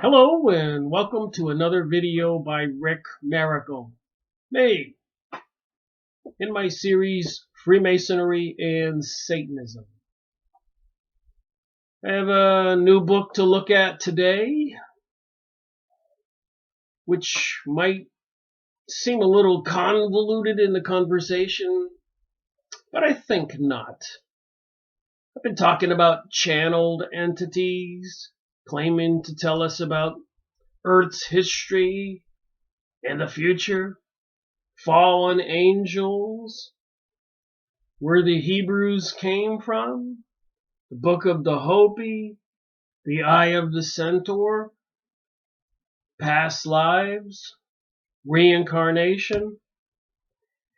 Hello and welcome to another video by Rick Miracle. Me, in my series Freemasonry and Satanism. I have a new book to look at today, which might seem a little convoluted in the conversation, but I think not. I've been talking about channeled entities, claiming to tell us about Earth's history and the future. Fallen angels, where the Hebrews came from, the Book of the Hopi, the Eye of the Centaur, past lives, reincarnation,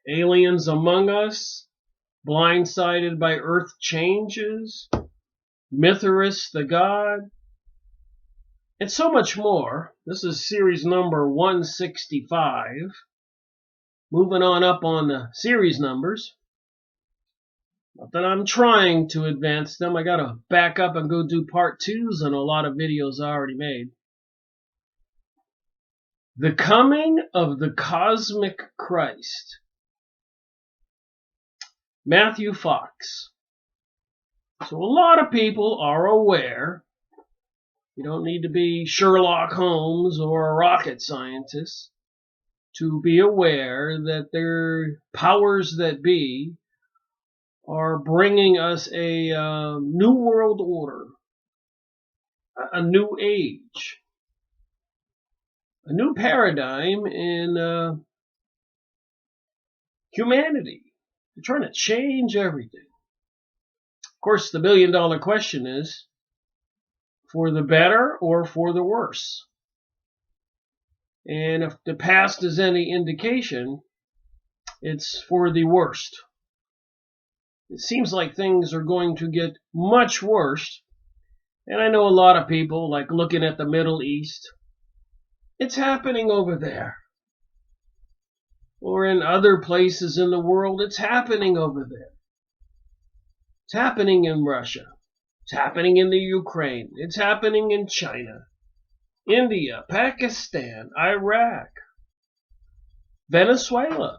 aliens among us, blindsided by earth changes, Mithras the god, and so much more. This is series number 165. Moving on up on the series numbers. Not that I'm trying to advance them. I gotta back up and go do part 2s on a lot of videos I already made. The Coming of the Cosmic Christ. Matthew Fox. So a lot of people are aware. You don't need to be Sherlock Holmes or a rocket scientist to be aware that their powers that be are bringing us a new world order, a new age, a new paradigm in humanity. They're trying to change everything. Of course, the million-dollar question is, for the better or for the worse? And if the past is any indication, it's for the worst. It seems like things are going to get much worse. And I know a lot of people like looking at the Middle East. It's happening over there. Or in other places in the world, it's happening over there. It's happening in Russia. It's happening in the Ukraine. It's happening in China, India, Pakistan, Iraq, Venezuela.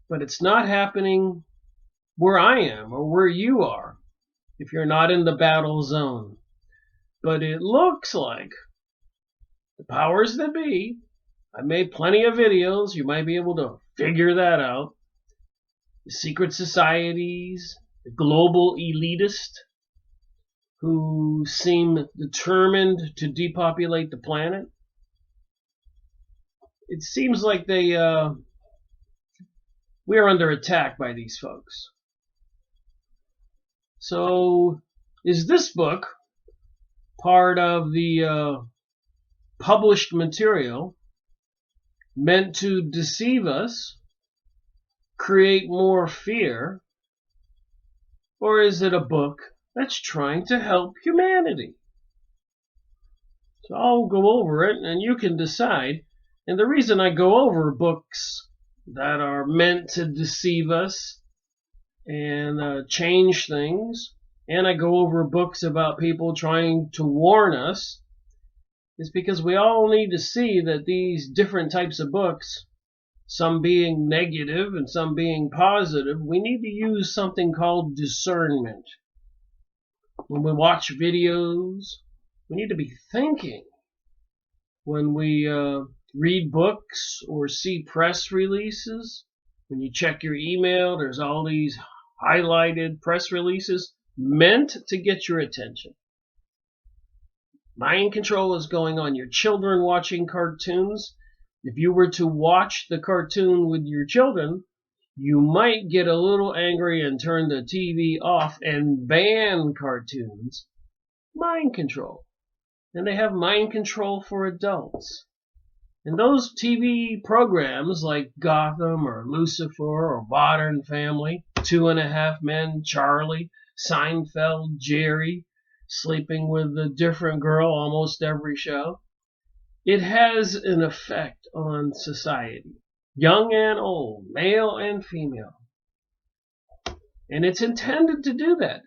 But it's not happening where I am or where you are if you're not in the battle zone. But it looks like the powers that be, I made plenty of videos, you might be able to figure that out. The secret societies, the global elitists who seem determined to depopulate the planet. It seems like we are under attack by these folks. So, is this book part of the published material meant to deceive us, create more fear, or is it a book that's trying to help humanity? So I'll go over it and you can decide. And the reason I go over books that are meant to deceive us and change things, and I go over books about people trying to warn us, is because we all need to see that these different types of books, some being negative and some being positive, we need to use something called discernment. When we watch videos, we need to be thinking. When we read books or see press releases, when you check your email, there's all these highlighted press releases meant to get your attention. Mind control is going on. Your children watching cartoons. If you were to watch the cartoon with your children, you might get a little angry and turn the TV off and ban cartoons. Mind control. And they have mind control for adults. And those TV programs like Gotham or Lucifer or Modern Family, 2.5 Men, Charlie, Seinfeld, Jerry, sleeping with a different girl almost every show, it has an effect on society, young and old, male and female. And it's intended to do that,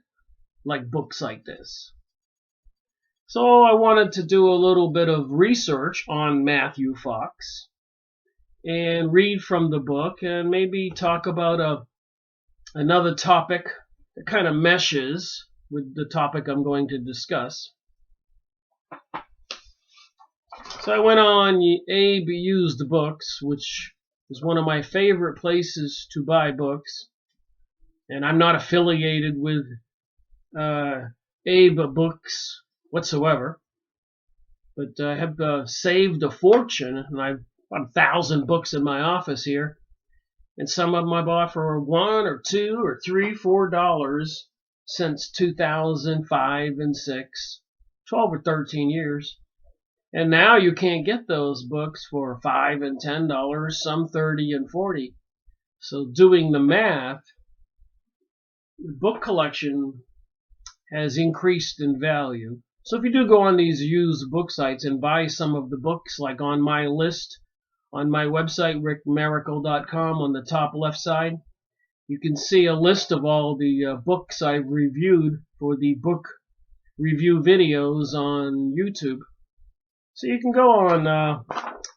like books like this. So I wanted to do a little bit of research on Matthew Fox and read from the book and maybe talk about another topic that kind of meshes with the topic I'm going to discuss. So I went on Abe Used Books, which is one of my favorite places to buy books. And I'm not affiliated with Abe Books whatsoever. But I have saved a fortune, and I've got 1,000 books in my office here. And some of them I bought for $1 or $2 or $3, $4 since 2005 and 6, 12 or 13 years. And now you can't get those books for $5 and $10, some $30 and $40. So doing the math, the book collection has increased in value. So if you do go on these used book sites and buy some of the books, like on my list, on my website, rickmiracle.com, on the top left side, you can see a list of all the books I've reviewed for the book review videos on YouTube. So you can go on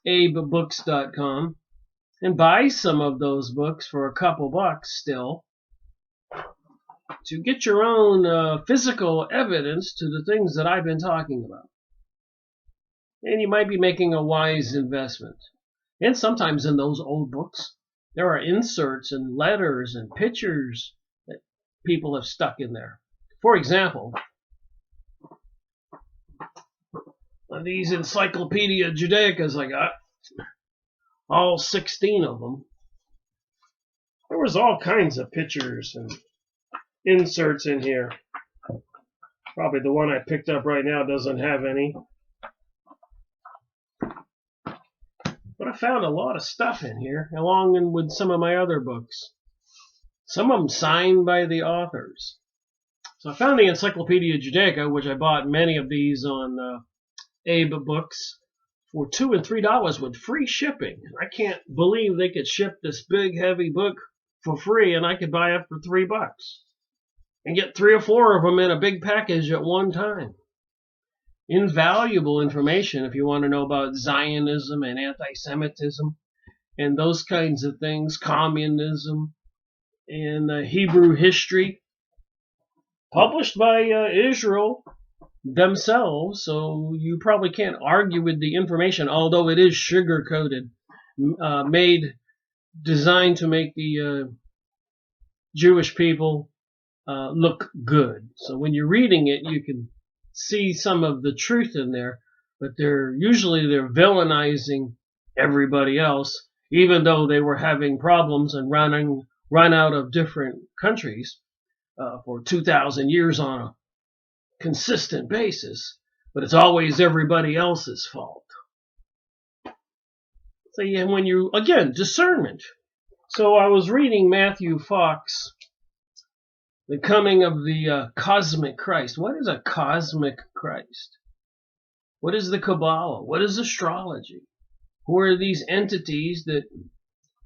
abebooks.com and buy some of those books for a couple bucks still to get your own physical evidence to the things that I've been talking about. And you might be making a wise investment. And sometimes in those old books, there are inserts and letters and pictures that people have stuck in there. For example, these Encyclopedia Judaicas I got, all 16 of them, there was all kinds of pictures and inserts in here. Probably the one I picked up right now doesn't have any. But I found a lot of stuff in here, along with some of my other books. Some of them signed by the authors. So I found the Encyclopedia Judaica, which I bought many of these on Abe Books for $2 and $3 with free shipping. I can't believe they could ship this big, heavy book for free, and I could buy it for $3 and get 3 or 4 of them in a big package at one time. Invaluable information if you want to know about Zionism and anti-Semitism and those kinds of things, communism and Hebrew history, published by Israel themselves, so you probably can't argue with the information, although it is sugar-coated, designed to make the Jewish people look good. So when you're reading it, you can see some of the truth in there, but they're villainizing everybody else, even though they were having problems and run out of different countries for 2,000 years on a consistent basis. But it's always everybody else's fault. So yeah, when you, again, discernment. So I was reading Matthew Fox, The Coming of the Cosmic Christ. What is a cosmic Christ? What is the Kabbalah? What is astrology? Who are these entities that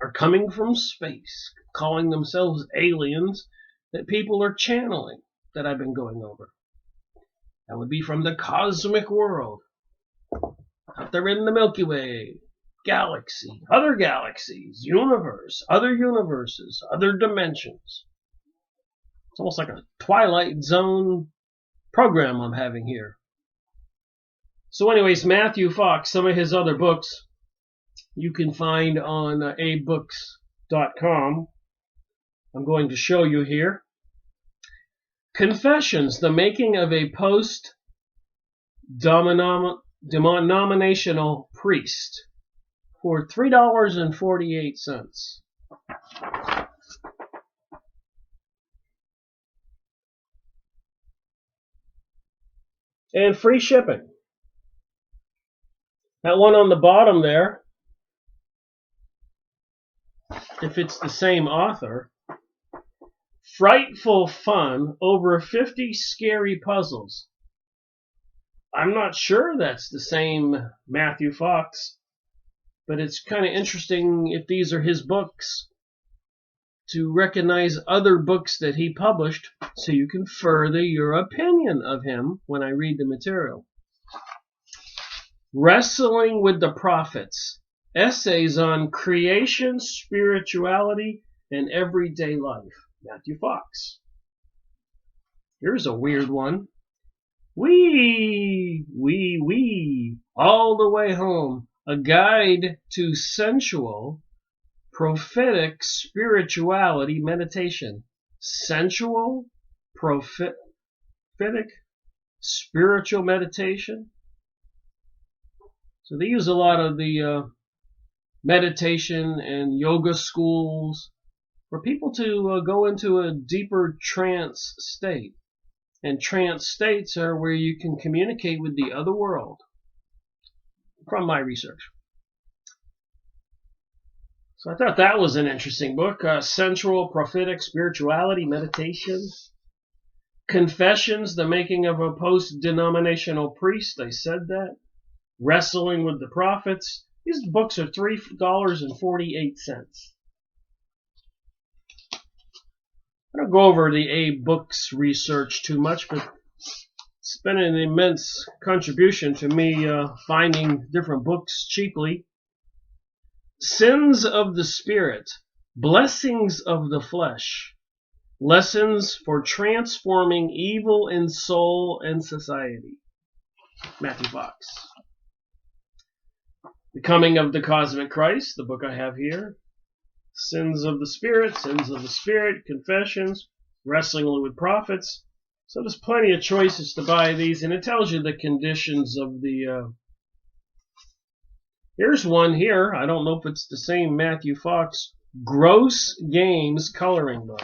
are coming from space, calling themselves aliens, that people are channeling, that I've been going over? That would be from the cosmic world, out there in the Milky Way, galaxy, other galaxies, universe, other universes, other dimensions. It's almost like a Twilight Zone program I'm having here. So anyways, Matthew Fox, some of his other books you can find on abebooks.com. I'm going to show you here. Confessions, the Making of a Post-Denominational Priest, for $3.48. And free shipping. That one on the bottom there, if it's the same author, Frightful Fun Over 50 Scary Puzzles. I'm not sure that's the same Matthew Fox, but it's kind of interesting if these are his books, to recognize other books that he published so you can further your opinion of him when I read the material. Wrestling with the Prophets, Essays on Creation, Spirituality, and Everyday Life. Matthew Fox. Here's a weird one. Wee, all the way home. A guide to sensual, prophetic spirituality meditation. Sensual, prophetic, spiritual meditation. So they use a lot of the meditation and yoga schools for people to go into a deeper trance state. And trance states are where you can communicate with the other world, from my research. So I thought that was an interesting book. Sensual, Prophetic Spirituality, Meditation. Confessions, the Making of a Post-Denominational Priest. I said that. Wrestling with the Prophets. These books are $3.48. I don't go over the A-Books research too much, but it's been an immense contribution to me finding different books cheaply. Sins of the Spirit, Blessings of the Flesh, Lessons for Transforming Evil in Soul and Society. Matthew Fox. The Coming of the Cosmic Christ, the book I have here. Sins of the Spirit, Confessions, Wrestling with Prophets. So there's plenty of choices to buy these, and it tells you the conditions of the... Here's one here. I don't know if it's the same Matthew Fox. Gross Games Coloring Book.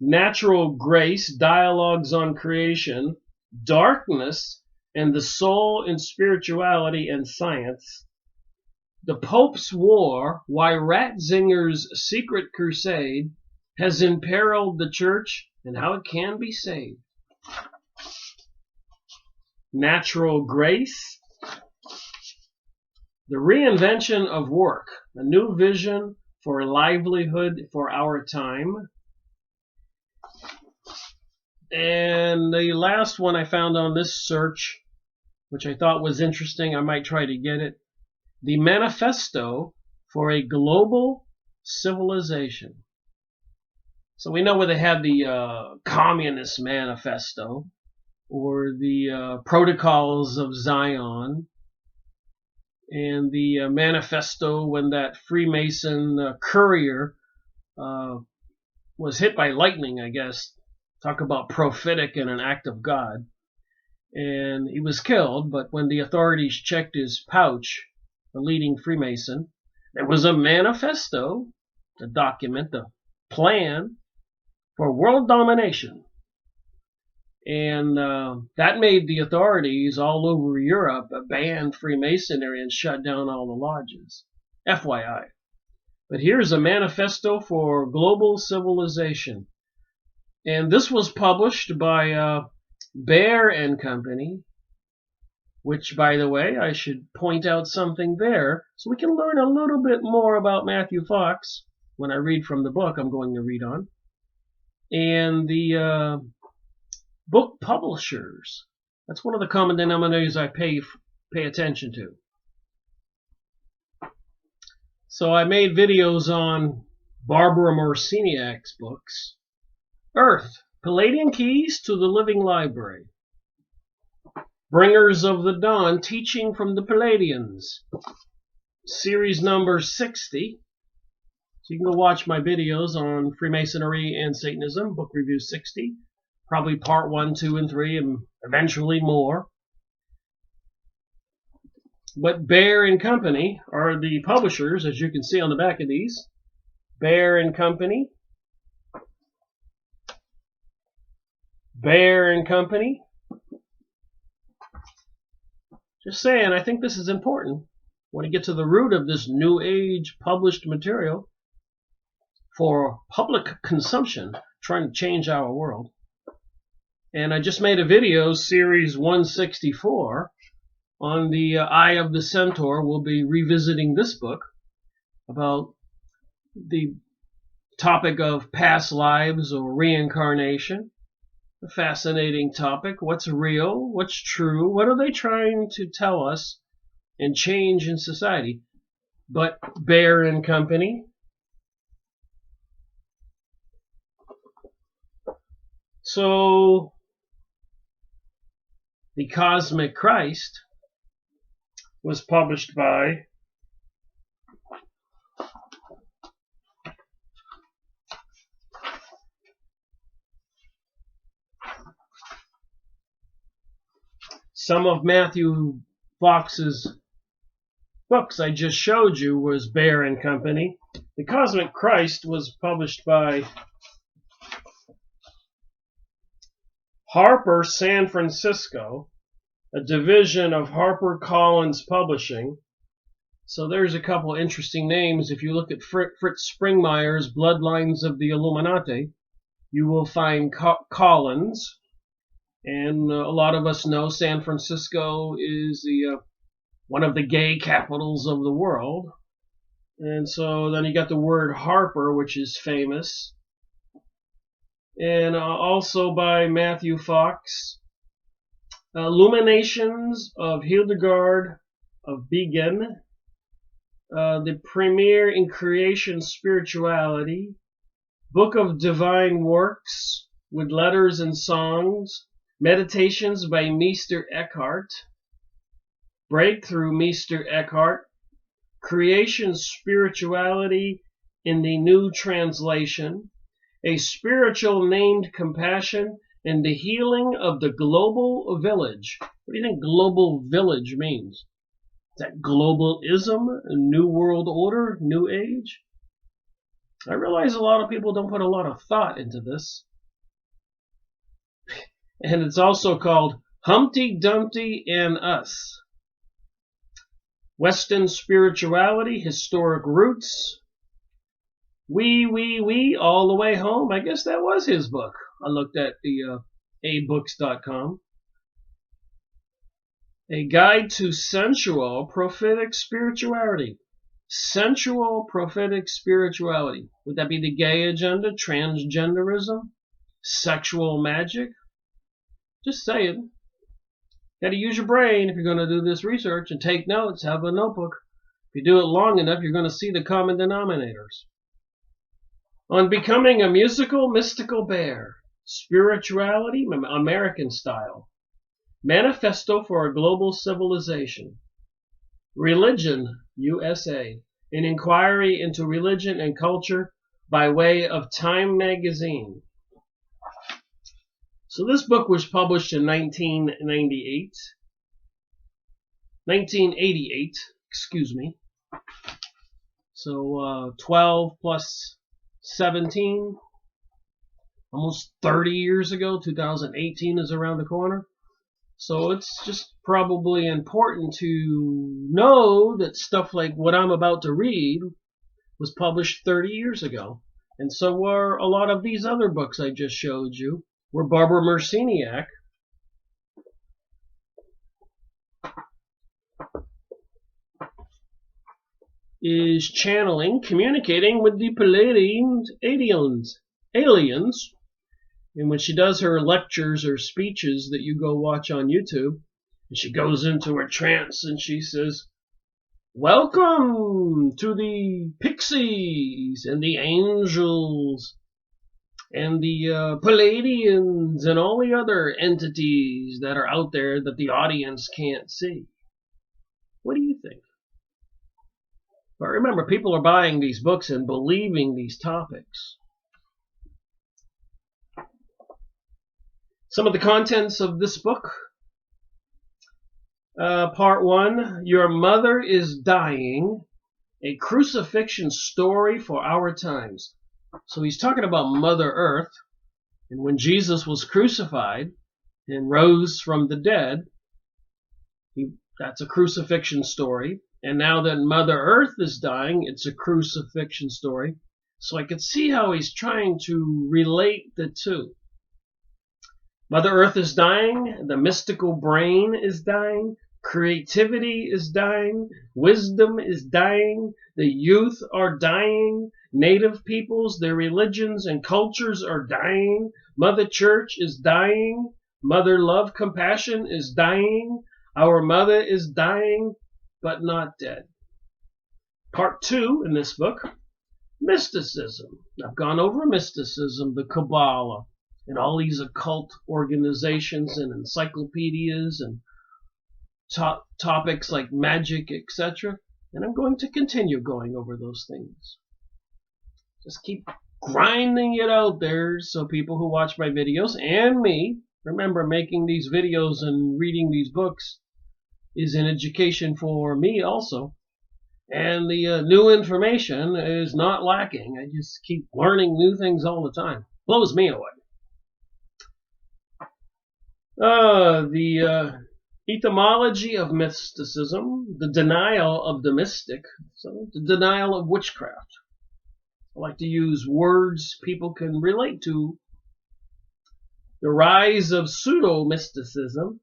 Natural Grace, Dialogues on Creation, Darkness, and the Soul in Spirituality and Science. The Pope's War, Why Ratzinger's Secret Crusade Has Imperiled the Church and How It Can Be Saved. Natural Grace, The Reinvention of Work, A New Vision for Livelihood for Our Time. And the last one I found on this search, which I thought was interesting, I might try to get it. The Manifesto for a Global Civilization. So we know where they have the Communist Manifesto, or the Protocols of Zion, and the manifesto when that Freemason courier was hit by lightning, I guess. Talk about prophetic and an act of God. And he was killed, but when the authorities checked his pouch, the leading Freemason, there was a manifesto, a document, a plan for world domination. And that made the authorities all over Europe ban Freemasonry and shut down all the lodges. FYI. But here's a manifesto for global civilization. And this was published by Bear and Company, which, by the way, I should point out something there so we can learn a little bit more about Matthew Fox when I read from the book I'm going to read on. And the book publishers, that's one of the common denominators I pay attention to. So I made videos on Barbara Marciniak's books. Earth, Palladian Keys to the Living Library. Bringers of the Dawn, Teaching from the Palladians. Series number 60. So you can go watch my videos on Freemasonry and Satanism, book review 60. Probably part 1, 2, and 3, and eventually more. But Bear and Company are the publishers, as you can see on the back of these. Bear and Company. Bear and Company. Just saying, I think this is important. I want to get to the root of this New Age published material for public consumption, trying to change our world. And I just made a video, series 164, on the Eye of the Centaur. We'll be revisiting this book about the topic of past lives or reincarnation. A fascinating topic. What's real? What's true? What are they trying to tell us and change in society? But Bear and Company. So, The Cosmic Christ was published by some of Matthew Fox's books I just showed you was Bear and Company. The Cosmic Christ was published by Harper San Francisco, a division of HarperCollins Publishing. So there's a couple interesting names. If you look at Fritz Springmeier's Bloodlines of the Illuminati, you will find Collins. And a lot of us know San Francisco is one of the gay capitals of the world. And so then you got the word Harper, which is famous. And also by Matthew Fox, Illuminations of Hildegard of Bingen, the Premier in Creation Spirituality, Book of Divine Works with Letters and Songs, Meditations by Meister Eckhart, Breakthrough Meister Eckhart, Creation Spirituality in the New Translation, A Spiritual Named Compassion and the Healing of the Global Village. What do you think global village means? Is that globalism, a new world order, new age? I realize a lot of people don't put a lot of thought into this. And it's also called Humpty Dumpty and Us. Western Spirituality, Historic Roots. We, all the way home. I guess that was his book. I looked at the abooks.com. A Guide to Sensual Prophetic Spirituality. Sensual Prophetic Spirituality. Would that be the gay agenda? Transgenderism? Sexual magic? Just saying. Got to use your brain if you're going to do this research and take notes. Have a notebook. If you do it long enough, you're going to see the common denominators. On Becoming a Musical Mystical Bear. Spirituality, American Style. Manifesto for a Global Civilization. Religion, USA. An Inquiry into Religion and Culture by way of Time Magazine. So this book was published in 1988, excuse me. So 12 plus 17, almost 30 years ago. 2018 is around the corner. So it's just probably important to know that stuff like what I'm about to read was published 30 years ago. And so were a lot of these other books I just showed you, where Barbara Marciniak is channeling, communicating with the Palladian aliens. And when she does her lectures or speeches that you go watch on YouTube, and she goes into her trance and she says, "Welcome to the pixies and the angels and the Palladians and all the other entities that are out there that the audience can't see." What do you think? But remember, people are buying these books and believing these topics. Some of the contents of this book. Part 1, Your Mother is Dying, a Crucifixion Story for Our Times. So he's talking about Mother Earth, and when Jesus was crucified and rose from the dead, that's a crucifixion story. And now that Mother Earth is dying, it's a crucifixion story. So I could see how he's trying to relate the two. Mother Earth is dying, the mystical brain is dying, creativity is dying, wisdom is dying, the youth are dying, Native peoples, their religions and cultures are dying. Mother Church is dying. Mother Love Compassion is dying. Our mother is dying, but not dead. Part 2 in this book, mysticism. I've gone over mysticism, the Kabbalah, and all these occult organizations and encyclopedias and topics like magic, etc. And I'm going to continue going over those things. Just keep grinding it out there so people who watch my videos and me, remember, making these videos and reading these books is an education for me also. And the new information is not lacking. I just keep learning new things all the time. Blows me away. The etymology of mysticism, the denial of the mystic, so the denial of witchcraft. I like to use words people can relate to. The rise of pseudo-mysticism,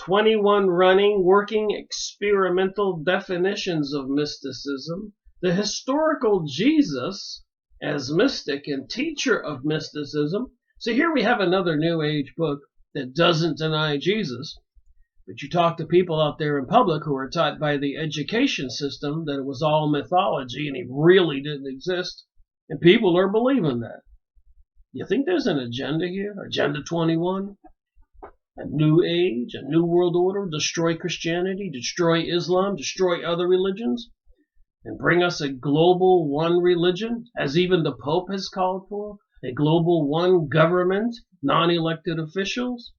21 running, working, experimental definitions of mysticism, the historical Jesus as mystic and teacher of mysticism. So here we have another New Age book that doesn't deny Jesus. But you talk to people out there in public who are taught by the education system that it was all mythology and he really didn't exist. And people are believing that. You think there's an agenda here? Agenda 21? A new age? A new world order? Destroy Christianity? Destroy Islam? Destroy other religions? And bring us a global one religion? As even the Pope has called for? A global one government? Non-elected officials?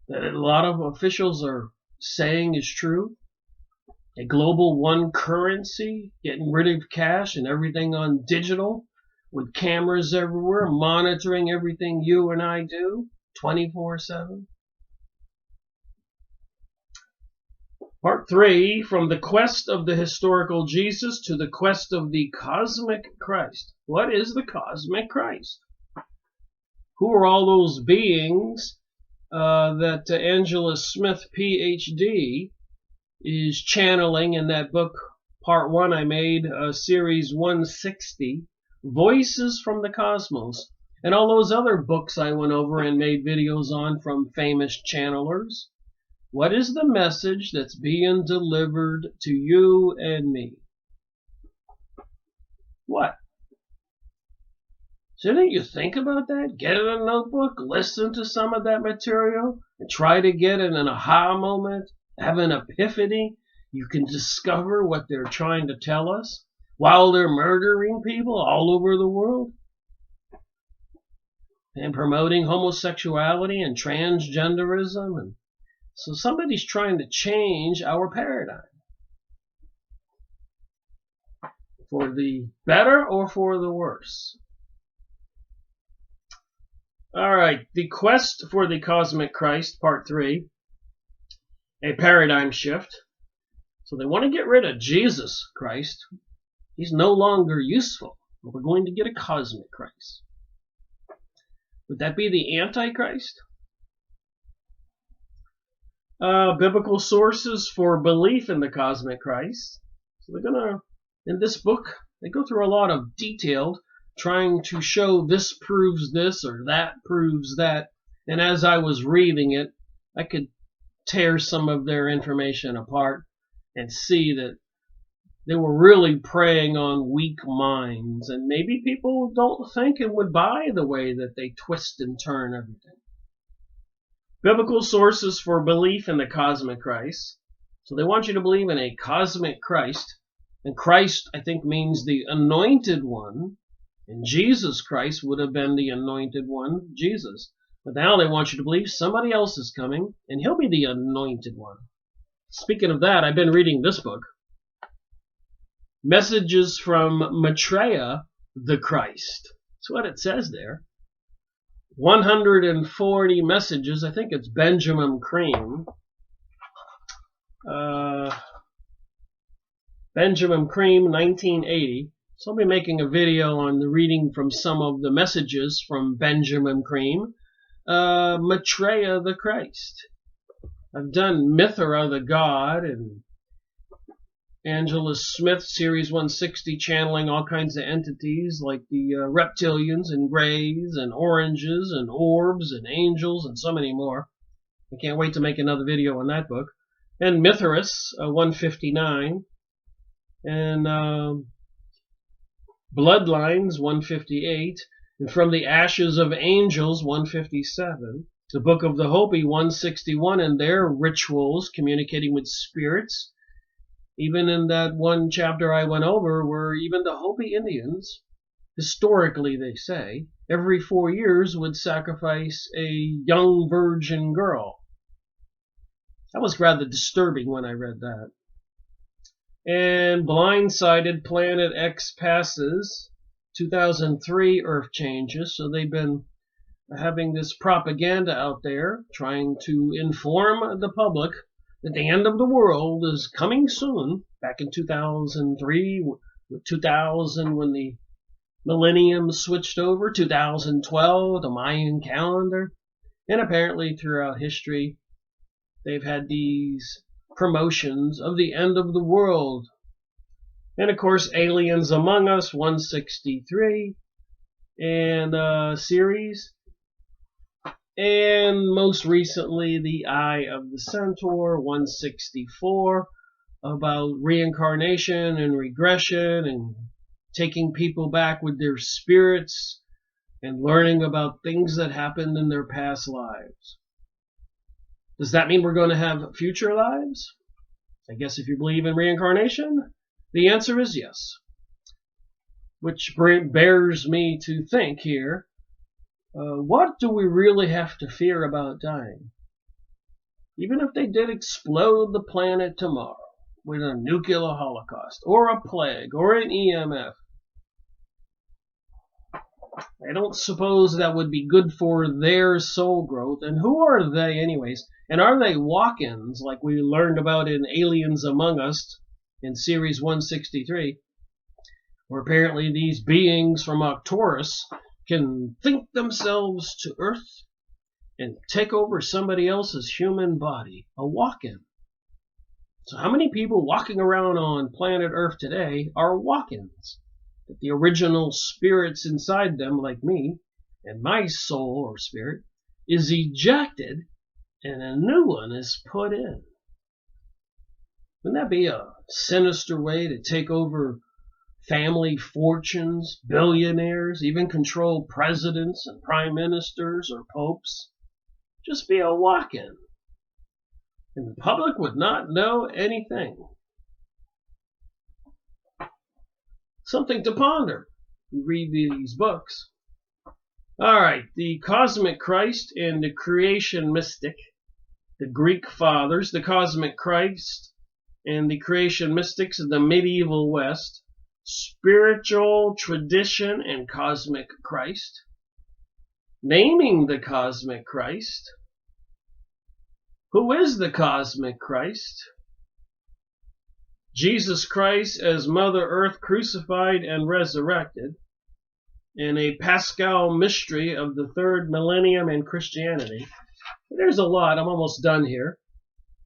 That a lot of officials are saying is true. A global one currency, getting rid of cash and everything on digital with cameras everywhere, monitoring everything you and I do 24/7. Part 3, from the quest of the historical Jesus to the quest of the cosmic Christ. What is the cosmic Christ? Who are all those beings that Angela Smith, PhD, is channeling in that book, part 1 I made, series 160, Voices from the Cosmos, and all those other books I went over and made videos on from famous channelers. What is the message that's being delivered to you and me? What? Shouldn't you think about that? Get in a notebook, listen to some of that material, and try to get an aha moment, have an epiphany. You can discover what they're trying to tell us while they're murdering people all over the world and promoting homosexuality and transgenderism. And so somebody's trying to change our paradigm for the better or for the worse. All right, the quest for the cosmic Christ, part 3, a paradigm shift. So they want to get rid of Jesus Christ. He's no longer useful. We're going to get a cosmic Christ. Would that be the Antichrist? Biblical sources for belief in the cosmic Christ. So they're going to, in this book, they go through a lot of detailed trying to show this proves this or that proves that. And as I was reading it, I could tear some of their information apart and see that they were really preying on weak minds. And maybe people don't think and would buy the way that they twist and turn everything. Biblical sources for belief in the cosmic Christ. So they want you to believe in a cosmic Christ. And Christ, I think, means the anointed one. And Jesus Christ would have been the anointed one, Jesus. But now they want you to believe somebody else is coming, and he'll be the anointed one. Speaking of that, I've been reading this book, Messages from Maitreya the Christ. That's what it says there. 140 messages. I think it's Benjamin Creme. Benjamin Creme, 1980. So I'll be making a video on the reading from some of the messages from Benjamin Creme. Maitreya the Christ. I've done Mithra the God Angela Smith, Series 160, channeling all kinds of entities like the reptilians and greys and oranges and orbs and angels and so many more. I can't wait to make another video on that book. And Mithras, 159. And Bloodlines, 158. And From the Ashes of Angels, 157. The Book of the Hopi, 161, and their rituals communicating with spirits. Even in that one chapter I went over, where even the Hopi Indians, historically they say, every 4 years would sacrifice a young virgin girl. That was rather disturbing when I read that. And Blindsided, Planet X passes, 2003 Earth changes, so they've been having this propaganda out there trying to inform the public that the end of the world is coming soon. Back in 2003, 2000 when the millennium switched over, 2012, the Mayan calendar, and apparently throughout history they've had these promotions of the end of the world. And of course, Aliens Among Us, 163, and series. And most recently, The Eye of the Centaur, 164, about reincarnation and regression and taking people back with their spirits and learning about things that happened in their past lives. Does that mean we're going to have future lives? I guess if you believe in reincarnation, the answer is yes. Which bears me to think here, what do we really have to fear about dying? Even if they did explode the planet tomorrow with a nuclear holocaust or a plague or an EMF, I don't suppose that would be good for their soul growth. And who are they anyways? And are they walk-ins like we learned about in Aliens Among Us in Series 163? Where apparently these beings from Arcturus can think themselves to Earth and take over somebody else's human body, a walk-in. So how many people walking around on planet Earth today are walk-ins? That the original spirits inside them, like me, and my soul or spirit, is ejected and a new one is put in. Wouldn't that be a sinister way to take over family fortunes, billionaires, even control presidents and prime ministers or popes? Just be a walk-in. And the public would not know anything. Something to ponder. You read these books. All right, the Cosmic Christ and the Creation Mystic, the Greek Fathers, the Cosmic Christ and the Creation Mystics of the Medieval West, Spiritual Tradition and Cosmic Christ, naming the Cosmic Christ. Who is the Cosmic Christ? Jesus Christ as Mother Earth crucified and resurrected, and a Paschal mystery of the third millennium in Christianity. There's a lot. I'm almost done here.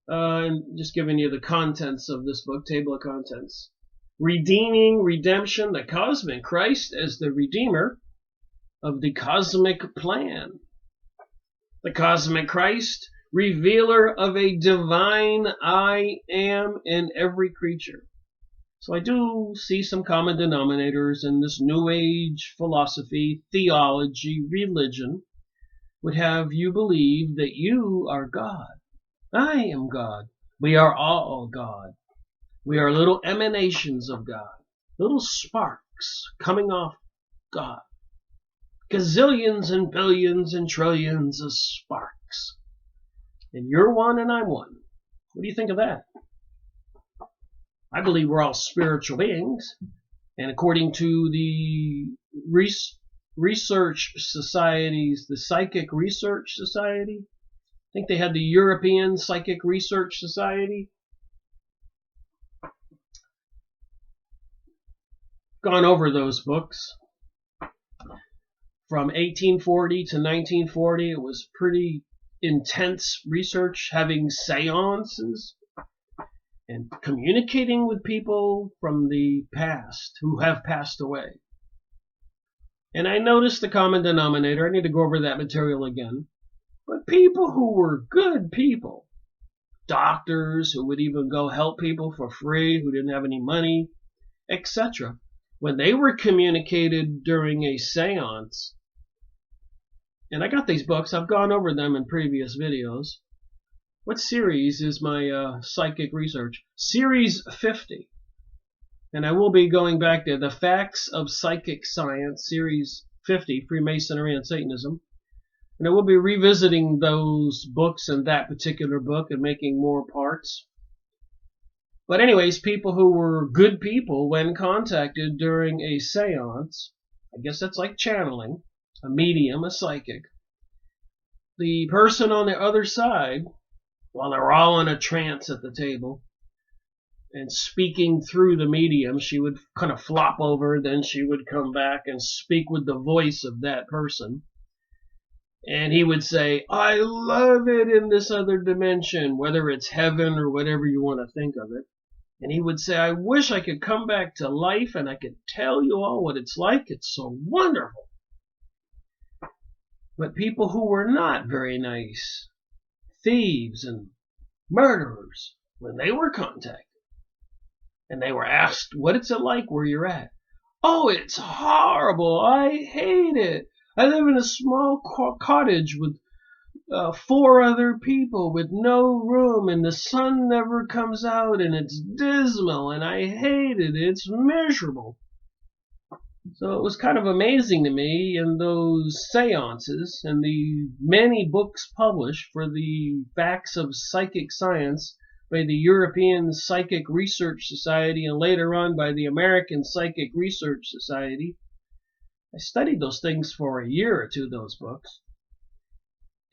And just giving you the contents of this book, table of contents. Redeeming redemption, the Cosmic Christ as the Redeemer of the cosmic plan. The Cosmic Christ, revealer of a divine I am in every creature. So I do see some common denominators in this New Age philosophy, theology, religion, would have you believe that you are God. I am God. We are all God. We are little emanations of God, little sparks coming off God. Gazillions and billions and trillions of sparks. And you're one and I'm one. What do you think of that? I believe we're all spiritual beings. And according to the research societies, the Psychic Research Society, I think they had the European Psychic Research Society. Gone over those books. From 1840 to 1940, it was pretty intense research, having seances and communicating with people from the past who have passed away. And I noticed the common denominator. I need to go over that material again. But people who were good people, doctors who would even go help people for free, who didn't have any money, etc., when they were communicated during a seance, and I got these books, I've gone over them in previous videos. What series is my psychic research? Series 50. And I will be going back to the Facts of Psychic Science, Series 50, Freemasonry and Satanism. And I will be revisiting those books and that particular book and making more parts. But anyways, people who were good people when contacted during a seance, I guess that's like channeling, a medium, a psychic. The person on the other side, while they're all in a trance at the table and speaking through the medium, she would kind of flop over, then she would come back and speak with the voice of that person. And he would say, I love it in this other dimension, whether it's heaven or whatever you want to think of it. And he would say, I wish I could come back to life and I could tell you all what it's like. It's so wonderful. But people who were not very nice, thieves and murderers, when they were contacted and they were asked, what is it like where you're at? Oh, it's horrible. I hate it. I live in a small cottage with 4 other people with no room, and the sun never comes out, and it's dismal, and I hate it. It's miserable. So it was kind of amazing to me in those seances and the many books published for the Facts of Psychic Science by the European Psychic Research Society and later on by the American Psychic Research Society. I studied those things for a year or two, those books.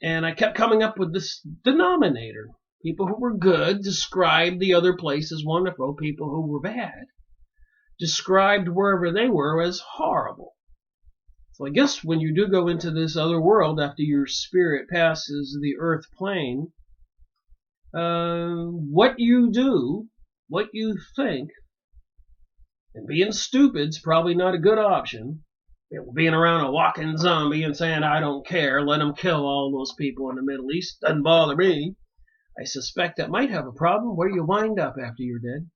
And I kept coming up with this denominator. People who were good described the other place as wonderful. People who were bad described wherever they were as horrible. So I guess when you do go into this other world after your spirit passes the earth plane, what you do, what you think, and being stupid's probably not a good option. Being around a walking zombie and saying, I don't care, let them kill all those people in the Middle East, doesn't bother me. I suspect that might have a problem where you wind up after you're dead.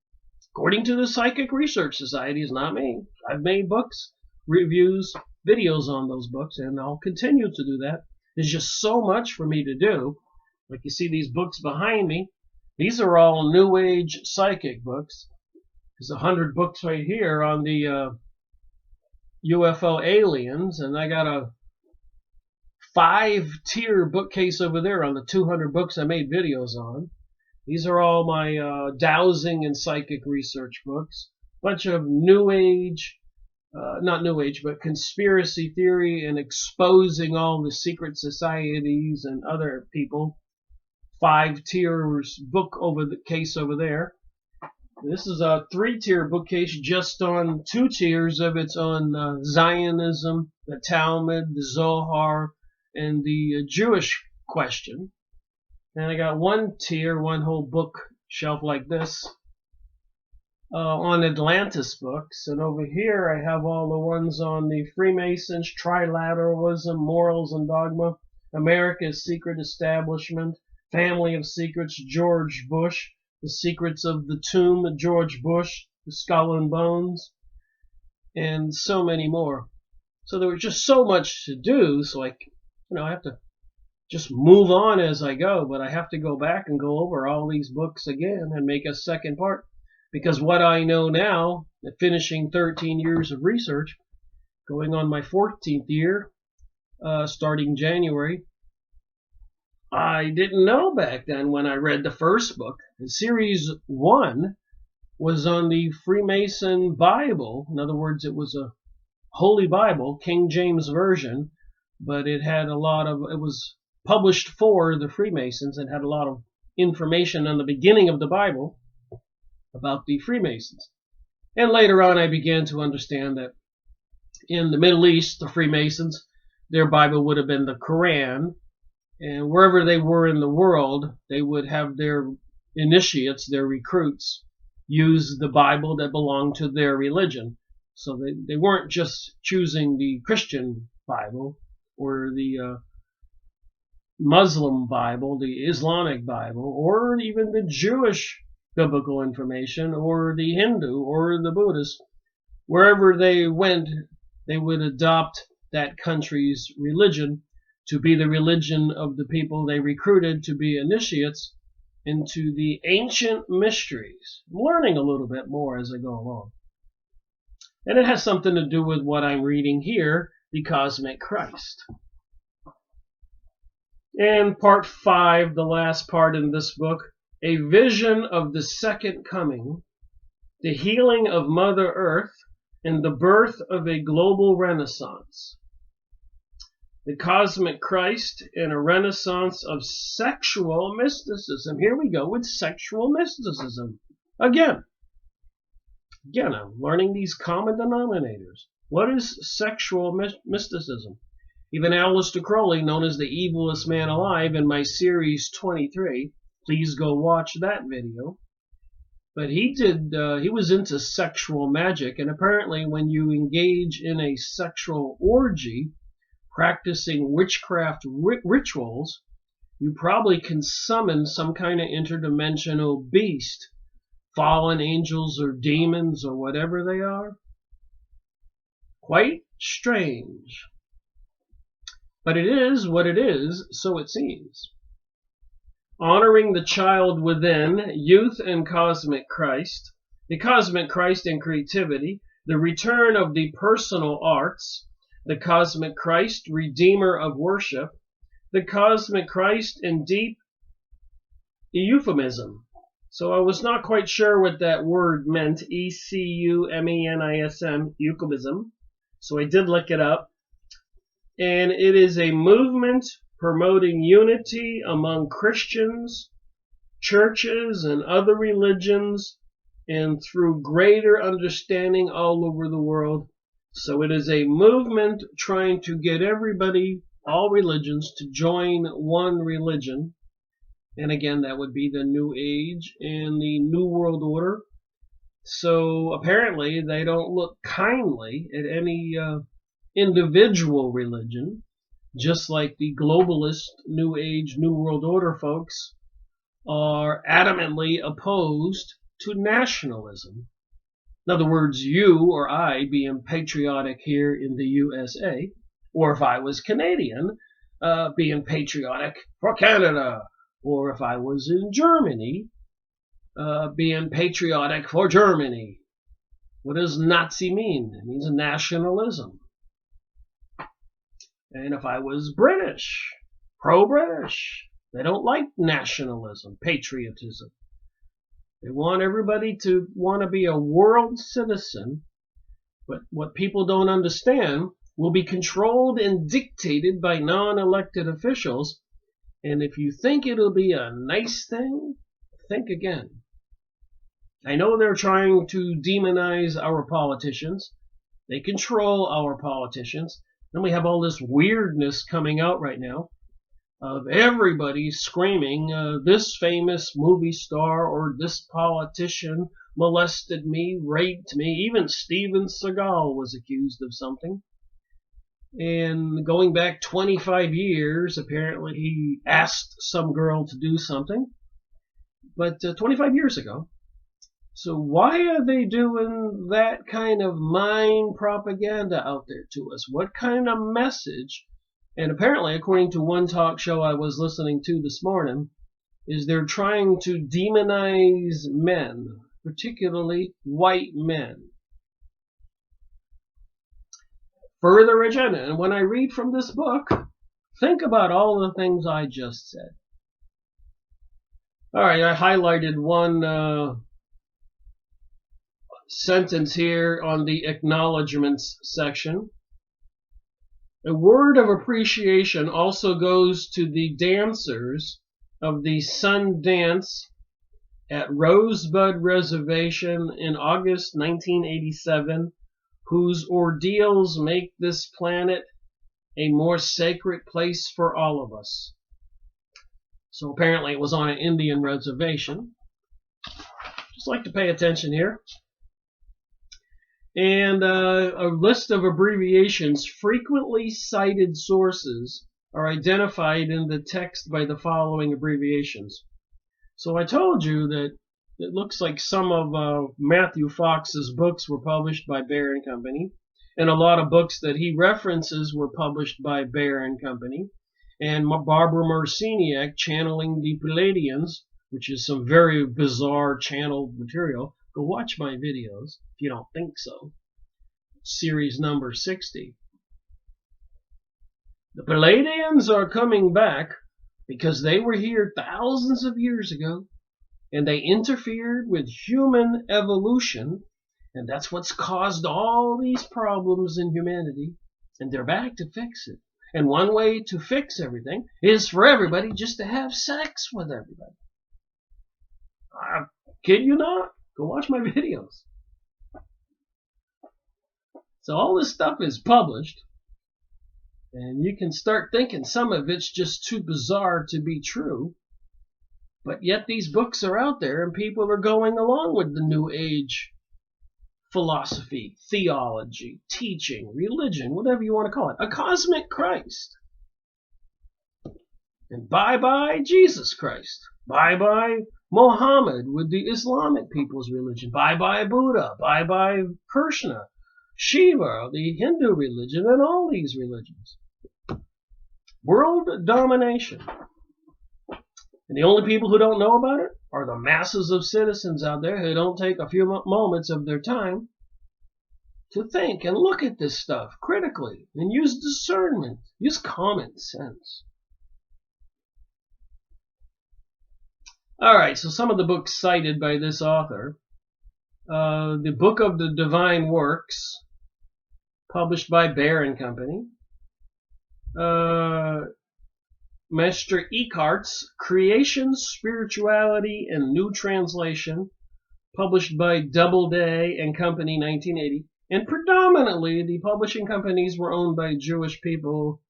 According to the Psychic Research Society, it's not me. I've made books, reviews, videos on those books, and I'll continue to do that. There's just so much for me to do. Like you see these books behind me. These are all New Age psychic books. There's 100 books right here on the UFO aliens, and I got a 5-tier bookcase over there on the 200 books I made videos on. These are all my dowsing and psychic research books. Bunch of New Age, not New Age, but conspiracy theory and exposing all the secret societies and other people. 5 tiers book over the case over there. This is a 3-tier bookcase just on 2 tiers of it's on Zionism, the Talmud, the Zohar, and the Jewish question. And I got 1 tier, 1 whole bookshelf like this on Atlantis books. And over here I have all the ones on the Freemasons, Trilateralism, Morals and Dogma, America's Secret Establishment, Family of Secrets, George Bush, The Secrets of the Tomb, George Bush, The Skull and Bones, and so many more. So there was just so much to do, so I have to just move on as I go, but I have to go back and go over all these books again and make a second part, because what I know now, finishing 13 years of research, going on my 14th year, starting January, I didn't know back then when I read the first book. And series 1 was on the Freemason Bible. In other words, it was a Holy Bible, King James Version, but it was published for the Freemasons and had a lot of information on the beginning of the Bible about the Freemasons. And later on I began to understand that in the Middle East, the Freemasons, their Bible would have been the Quran, and wherever they were in the world, they would have their initiates, their recruits, used the Bible that belonged to their religion. So they weren't just choosing the Christian Bible or the Muslim Bible, the Islamic Bible, or even the Jewish biblical information, or the Hindu, or the Buddhist. Wherever they went, they would adopt that country's religion to be the religion of the people they recruited to be initiates into the ancient mysteries. I'm learning a little bit more as I go along. And it has something to do with what I'm reading here, the Cosmic Christ. And part 5, the last part in this book, a vision of the second coming, the healing of Mother Earth, and the birth of a global renaissance. The Cosmic Christ and a renaissance of sexual mysticism. Here we go with sexual mysticism. Again, I'm learning these common denominators. What is sexual mysticism? Even Aleister Crowley, known as the evilest man alive in my series 23, please go watch that video. But he was into sexual magic, and apparently when you engage in a sexual orgy, practicing witchcraft rituals, you probably can summon some kind of interdimensional beast, fallen angels or demons or whatever they are. Quite strange. But it is what it is, so it seems. Honoring the child within, youth and cosmic Christ, the cosmic Christ and creativity, the return of the personal arts, the cosmic Christ, redeemer of worship, the cosmic Christ and deep euphemism. So I was not quite sure what that word meant, E-C-U-M-E-N-I-S-M, euphemism. So I did look it up. And it is a movement promoting unity among Christians, churches, and other religions, and through greater understanding all over the world. So it is a movement trying to get everybody, all religions, to join one religion. And again, that would be the New Age and the New World Order. So apparently they don't look kindly at any individual religion, just like the globalist New Age, New World Order folks are adamantly opposed to nationalism. In other words, you or I being patriotic here in the USA, or if I was Canadian, being patriotic for Canada, or if I was in Germany, being patriotic for Germany. What does Nazi mean? It means nationalism. And if I was British, pro-British, they don't like nationalism, patriotism. They want everybody to want to be a world citizen, but what people don't understand will be controlled and dictated by non-elected officials. And if you think it'll be a nice thing, think again. I know they're trying to demonize our politicians. They control our politicians. Then we have all this weirdness coming out right now of everybody screaming, this famous movie star or this politician molested me, raped me. Even Steven Seagal was accused of something. And going back 25 years, apparently he asked some girl to do something. But 25 years ago. So why are they doing that kind of mind propaganda out there to us? What kind of message? And apparently, according to one talk show I was listening to this morning, is they're trying to demonize men, particularly white men. Further agenda. And when I read from this book, think about all the things I just said. All right, I highlighted one sentence here on the acknowledgments section. A word of appreciation also goes to the dancers of the Sun Dance at Rosebud Reservation in August 1987, whose ordeals make this planet a more sacred place for all of us. So apparently it was on an Indian reservation. Just like to pay attention here. And a list of abbreviations. Frequently cited sources are identified in the text by the following abbreviations. So I told you that it looks like some of Matthew Fox's books were published by Bear and Company, and a lot of books that he references were published by Bear and Company. And Barbara Marciniak, Channeling the Pleiadians, which is some very bizarre channeled material. Go watch my videos if you don't think so. Series number 60. The Pleiadians are coming back because they were here thousands of years ago, and they interfered with human evolution, and that's what's caused all these problems in humanity, and they're back to fix it. And one way to fix everything is for everybody just to have sex with everybody. I kid you not. Go watch my videos. So all this stuff is published, and you can start thinking some of it's just too bizarre to be true. But yet these books are out there, and people are going along with the New Age philosophy, theology, teaching, religion, whatever you want to call it. A cosmic Christ. And bye-bye Jesus Christ. Bye-bye Muhammad with the Islamic people's religion. Bye-bye Buddha. Bye-bye Krishna, Shiva, the Hindu religion, and all these religions. World domination. And the only people who don't know about it are the masses of citizens out there who don't take a few moments of their time to think and look at this stuff critically and use discernment, use common sense. All right, so some of the books cited by this author. The Book of the Divine Works, published by Bear and Company. Meister Eckhart's Creation, Spirituality, and New Translation, published by Doubleday and Company, 1980. And predominantly, the publishing companies were owned by Jewish people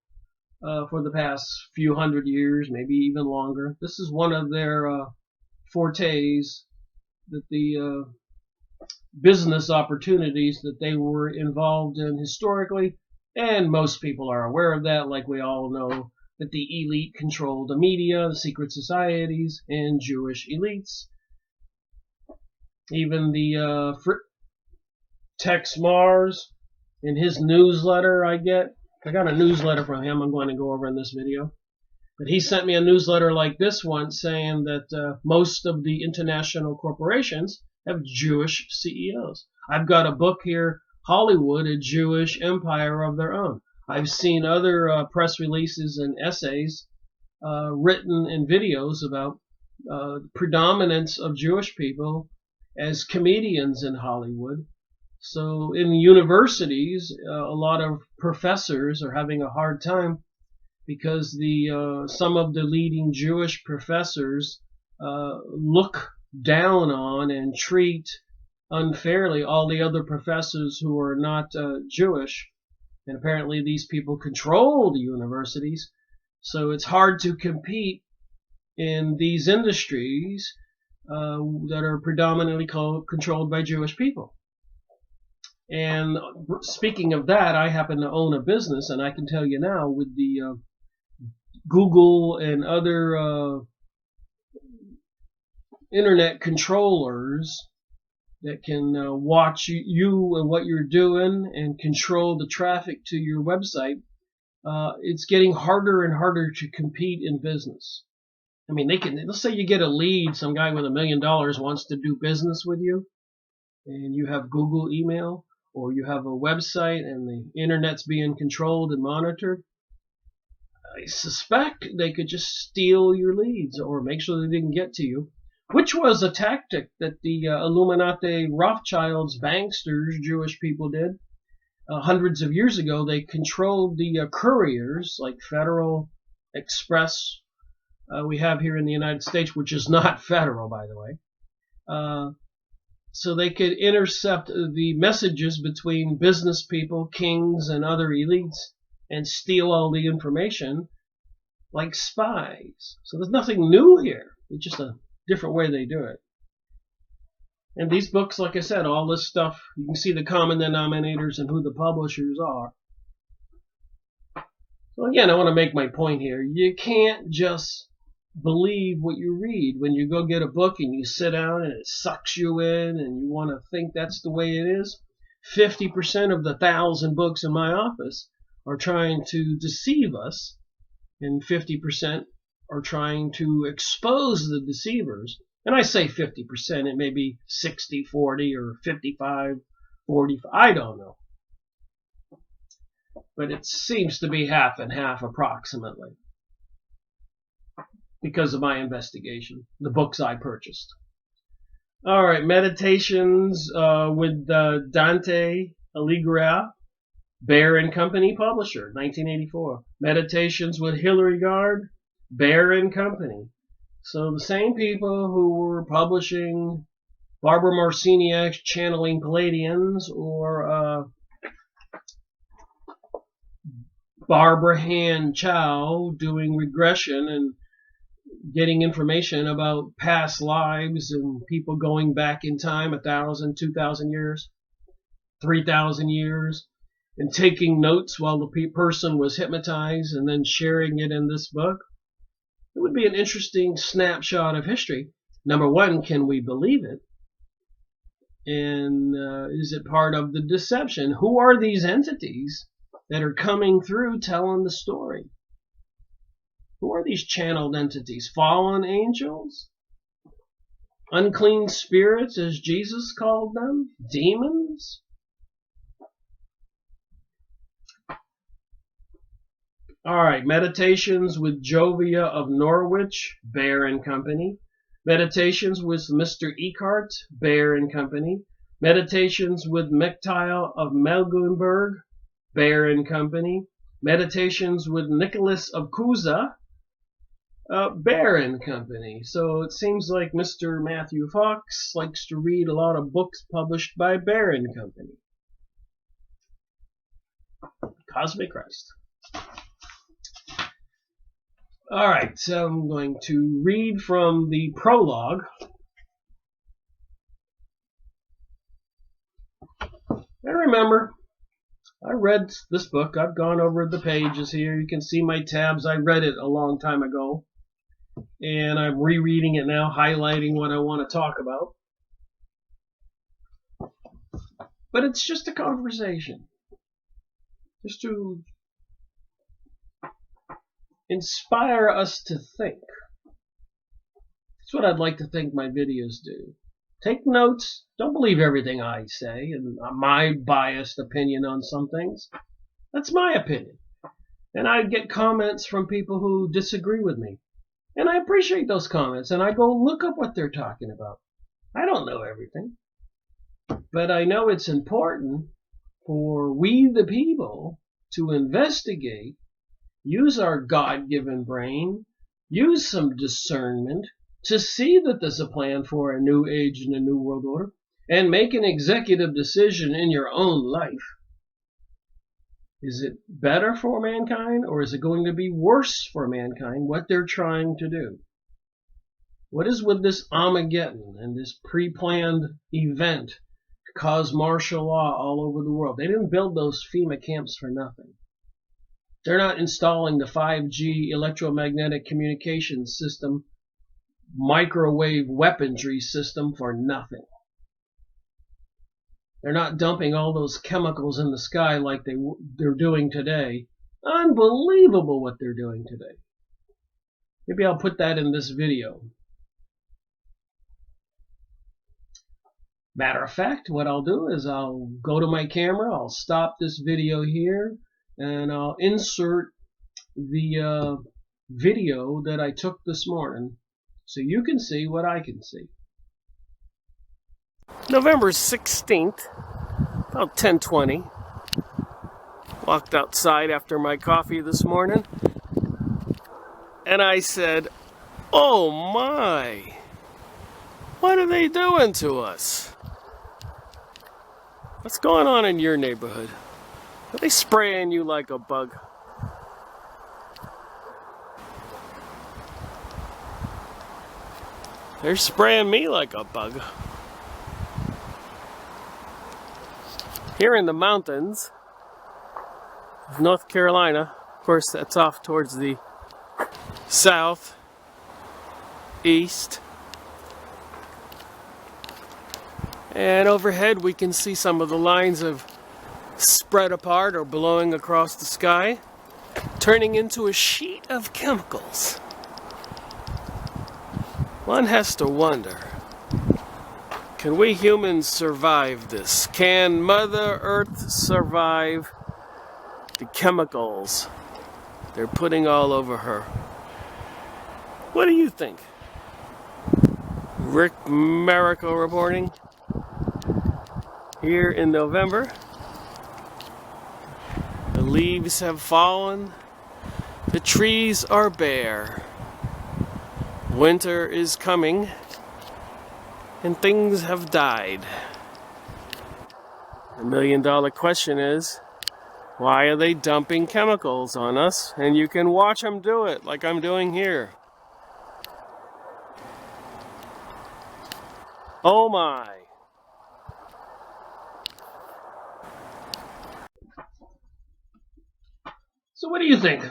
for the past few hundred years, maybe even longer. This is one of their fortes, that the business opportunities that they were involved in historically, and most people are aware of that, like we all know that the elite control the media, the secret societies, and Jewish elites. Even the Tex Mars, in his newsletter I got a newsletter from him I'm going to go over in this video. But he sent me a newsletter like this one saying that most of the international corporations have Jewish CEOs. I've got a book here, Hollywood, a Jewish empire of their own. I've seen other press releases and essays written in videos about predominance of Jewish people as comedians in Hollywood. So in universities, a lot of professors are having a hard time because some of the leading Jewish professors look down on and treat unfairly all the other professors who are not Jewish. And apparently these people control the universities, so it's hard to compete in these industries that are predominantly controlled by Jewish people. And speaking of that, I happen to own a business, and I can tell you now with the Google and other internet controllers that can watch you and what you're doing and control the traffic to your website, it's getting harder and harder to compete in business. I mean, let's say you get a lead, some guy with $1 million wants to do business with you, and you have Google email, or you have a website and the internet's being controlled and monitored. I suspect they could just steal your leads or make sure they didn't get to you, which was a tactic that the Illuminati, Rothschilds, banksters, Jewish people did hundreds of years ago. They controlled the couriers like Federal Express we have here in the United States, which is not federal, by the way. So they could intercept the messages between business people, kings, and other elites and steal all the information like spies. So there's nothing new here. It's just a different way they do it. And these books, like I said, all this stuff, you can see the common denominators and who the publishers are. So again, I want to make my point here. You can't just believe what you read. When you go get a book and you sit down and it sucks you in and you want to think that's the way it is, 50% of the 1,000 books in my office are trying to deceive us, and 50% are trying to expose the deceivers. And I say 50%, it may be 60-40 or 55-40, I don't know. But it seems to be half and half approximately because of my investigation, the books I purchased. All right, Meditations with Dante Alighieri, Bear and Company publisher, 1984. Meditations with Hilary Gard, Bear and Company. So the same people who were publishing Barbara Marciniak's Channeling Palladians, or Barbara Han Chow doing regression and getting information about past lives and people going back in time 1,000, 2,000 years, 3,000 years, and taking notes while the person was hypnotized and then sharing it in this book. It would be an interesting snapshot of history. Number one, can we believe it? And is it part of the deception? Who are these entities that are coming through telling the story? Who are these channeled entities? Fallen angels? Unclean spirits, as Jesus called them? Demons? All right, Meditations with Jovia of Norwich, Bear and Company. Meditations with Mr. Eckhart, Bear and Company. Meditations with Mechtail of Melgunberg, Bear and Company. Meditations with Nicholas of Cusa, Bear and Company. So it seems like Mr. Matthew Fox likes to read a lot of books published by Bear and Company. Cosmic Christ. All right, so I'm going to read from the prologue. And remember, I read this book. I've gone over the pages here. You can see my tabs. I read it a long time ago. And I'm rereading it now, highlighting what I want to talk about. But it's just a conversation. Just to inspire us to think. That's what I'd like to think my videos do. Take notes. Don't believe everything I say and my biased opinion on some things. That's my opinion. And I get comments from people who disagree with me. And I appreciate those comments. And I go look up what they're talking about. I don't know everything. But I know it's important for we the people to investigate, use our God-given brain, use some discernment to see that there's a plan for a new age and a new world order, and make an executive decision in your own life. Is it better for mankind, or is it going to be worse for mankind, what they're trying to do? What is with this Armageddon and this pre-planned event to cause martial law all over the world? They didn't build those FEMA camps for nothing. They're not installing the 5G electromagnetic communication system, microwave weaponry system for nothing. They're not dumping all those chemicals in the sky like they're doing today. Unbelievable what they're doing today. Maybe I'll put that in this video. Matter of fact, what I'll do is I'll go to my camera, I'll stop this video here, and I'll insert the video that I took this morning so you can see what I can see. November 16th, about 10:20. Walked outside after my coffee this morning, and I said, "Oh my, what are they doing to us? What's going on in your neighborhood? Are they spraying you like a bug?" They're spraying me like a bug. Here in the mountains of North Carolina, of course that's off towards the south, east, and overhead we can see some of the lines of spread apart or blowing across the sky, turning into a sheet of chemicals. One has to wonder, can we humans survive this? Can Mother Earth survive the chemicals they're putting all over her? What do you think? Rick Miracle reporting here in November. The leaves have fallen. The trees are bare. Winter is coming. And things have died. The million-dollar question is, why are they dumping chemicals on us? And you can watch them do it, like I'm doing here. Oh my. So what do you think?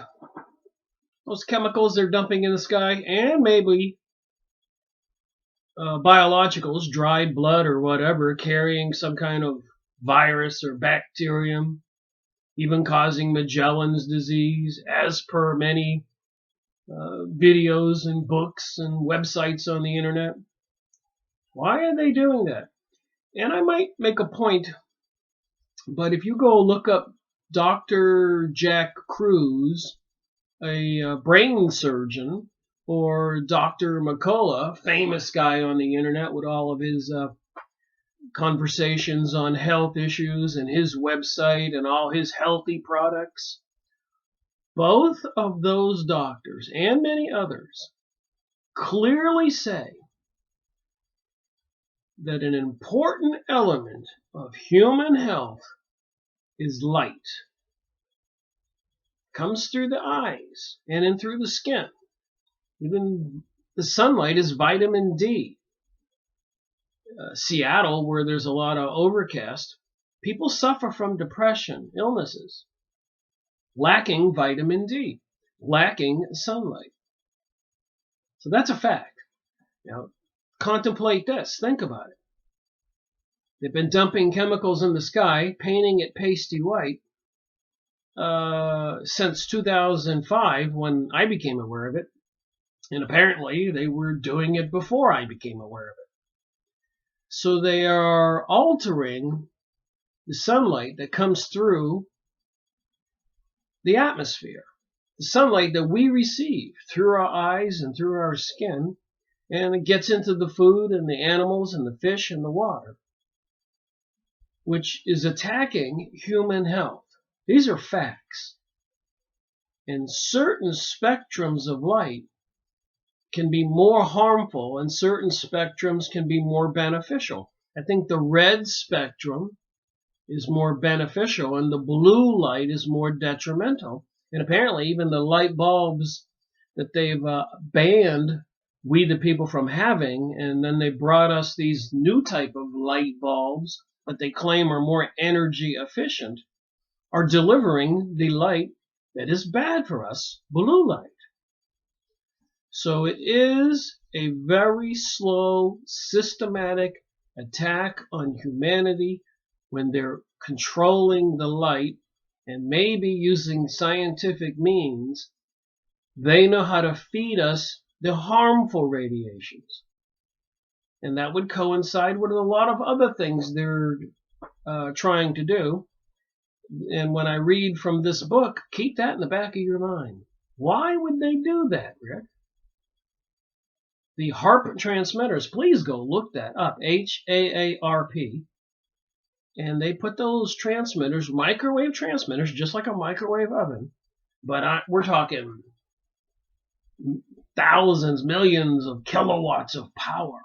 Those chemicals they're dumping in the sky, and maybe biologicals, dried blood or whatever, carrying some kind of virus or bacterium, even causing Magellan's disease, as per many videos and books and websites on the internet. Why are they doing that? And I might make a point, but if you go look up Dr. Jack Cruz, a brain surgeon, or Dr. McCullough, famous guy on the internet with all of his conversations on health issues and his website and all his healthy products. Both of those doctors and many others clearly say that an important element of human health is light. Comes through the eyes and in through the skin. Even the sunlight is vitamin D. Seattle, where there's a lot of overcast, people suffer from depression, illnesses, lacking vitamin D, lacking sunlight. So that's a fact. Now, contemplate this. Think about it. They've been dumping chemicals in the sky, painting it pasty white, since 2005 when I became aware of it. And apparently they were doing it before I became aware of it. So they are altering the sunlight that comes through the atmosphere. The sunlight that we receive through our eyes and through our skin, and it gets into the food and the animals and the fish and the water, which is attacking human health. These are facts. And certain spectrums of light can be more harmful and certain spectrums can be more beneficial. I think the red spectrum is more beneficial and the blue light is more detrimental. And apparently even the light bulbs that they've banned we the people from having, and then they brought us these new type of light bulbs that they claim are more energy efficient, are delivering the light that is bad for us, blue light. So it is a very slow, systematic attack on humanity when they're controlling the light and maybe using scientific means. They know how to feed us the harmful radiations. And that would coincide with a lot of other things they're trying to do. And when I read from this book, keep that in the back of your mind. Why would they do that, Rick? The HAARP transmitters, please go look that up, HAARP. And they put those transmitters, microwave transmitters, just like a microwave oven. But we're talking thousands, millions of kilowatts of power.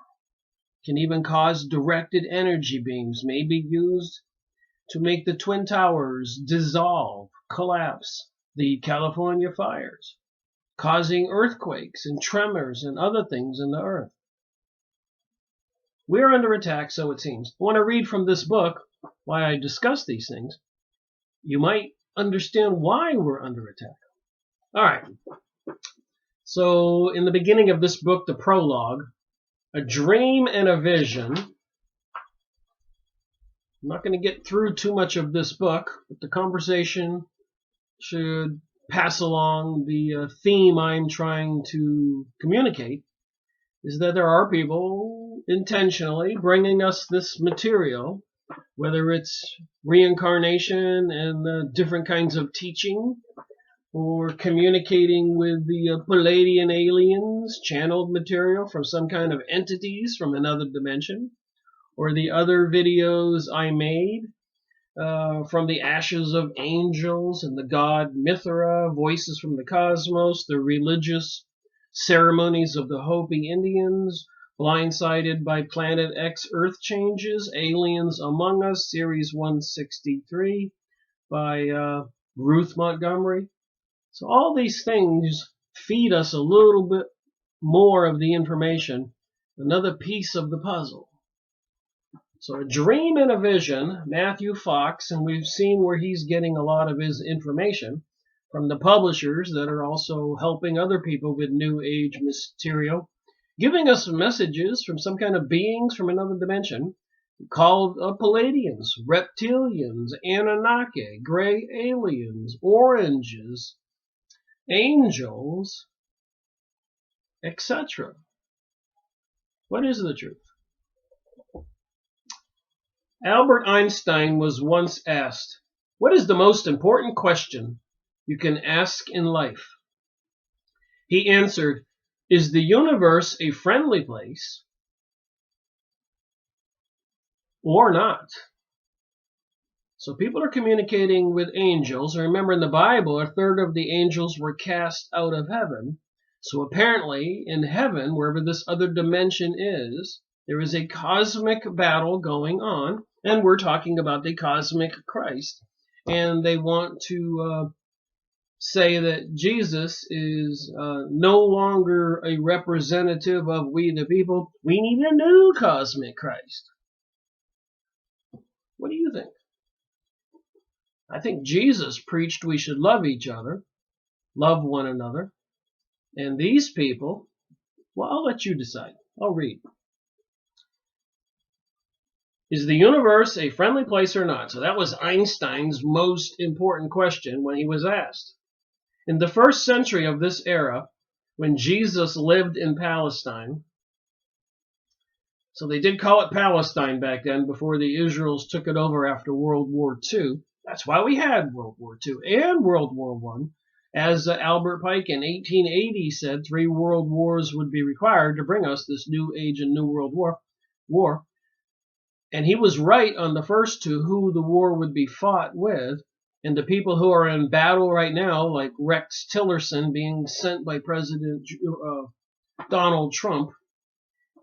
Can even cause directed energy beams, may be used to make the Twin Towers dissolve, collapse, the California fires, causing earthquakes and tremors and other things in the earth. We're under attack, so it seems. I want to read from this book, why I discuss these things, you might understand why we're under attack. All right. So in the beginning of this book, the prologue, a dream and a vision. I'm not going to get through too much of this book, but the conversation should pass along the theme I'm trying to communicate, is that there are people intentionally bringing us this material, whether it's reincarnation and different kinds of teaching, or communicating with the Palladian aliens, channeled material from some kind of entities from another dimension, or the other videos I made from the ashes of angels and the god Mithra, voices from the cosmos, the religious ceremonies of the Hopi Indians, blindsided by Planet X Earth changes, aliens among us, series 163 by Ruth Montgomery. So all these things feed us a little bit more of the information, another piece of the puzzle. So a dream and a vision, Matthew Fox, and we've seen where he's getting a lot of his information from the publishers that are also helping other people with New Age material, giving us messages from some kind of beings from another dimension called Palladians, reptilians, Anunnaki, gray aliens, oranges, angels, etc. What is the truth? Albert Einstein was once asked, "What is the most important question you can ask in life?" He answered, "Is the universe a friendly place or not?" So people are communicating with angels. Remember, in the Bible, a third of the angels were cast out of heaven. So apparently, in heaven, wherever this other dimension is, there is a cosmic battle going on. And we're talking about the cosmic Christ. And they want to say that Jesus is no longer a representative of we the people. We need a new cosmic Christ. What do you think? I think Jesus preached we should love each other, love one another. And these people, well, I'll let you decide. I'll read. Is the universe a friendly place or not? So that was Einstein's most important question when he was asked. In the first century of this era, when Jesus lived in Palestine, so they did call it Palestine back then before the Israels took it over after World War II. That's why we had World War II and World War I. As Albert Pike in 1880 said, 3 world wars would be required to bring us this new age and new world war. And he was right on the first 2, who the war would be fought with. And the people who are in battle right now, like Rex Tillerson being sent by President Donald Trump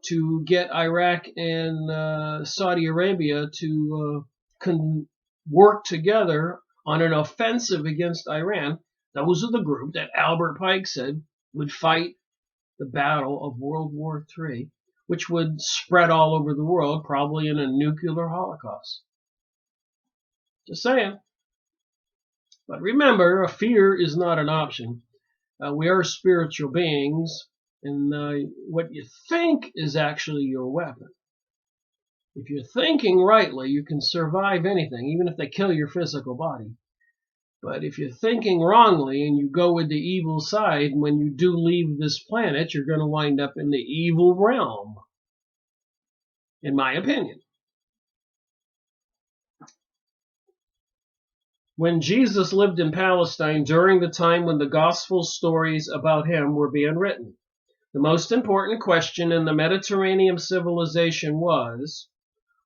to get Iraq and Saudi Arabia to work together on an offensive against Iran. Those are the group that Albert Pike said would fight the battle of World War III, which would spread all over the world, probably in a nuclear holocaust. Just saying. But remember, a fear is not an option. We are spiritual beings, and what you think is actually your weapon. If you're thinking rightly, you can survive anything, even if they kill your physical body. But if you're thinking wrongly and you go with the evil side, when you do leave this planet, you're going to wind up in the evil realm, in my opinion. When Jesus lived in Palestine during the time when the gospel stories about him were being written, the most important question in the Mediterranean civilization was,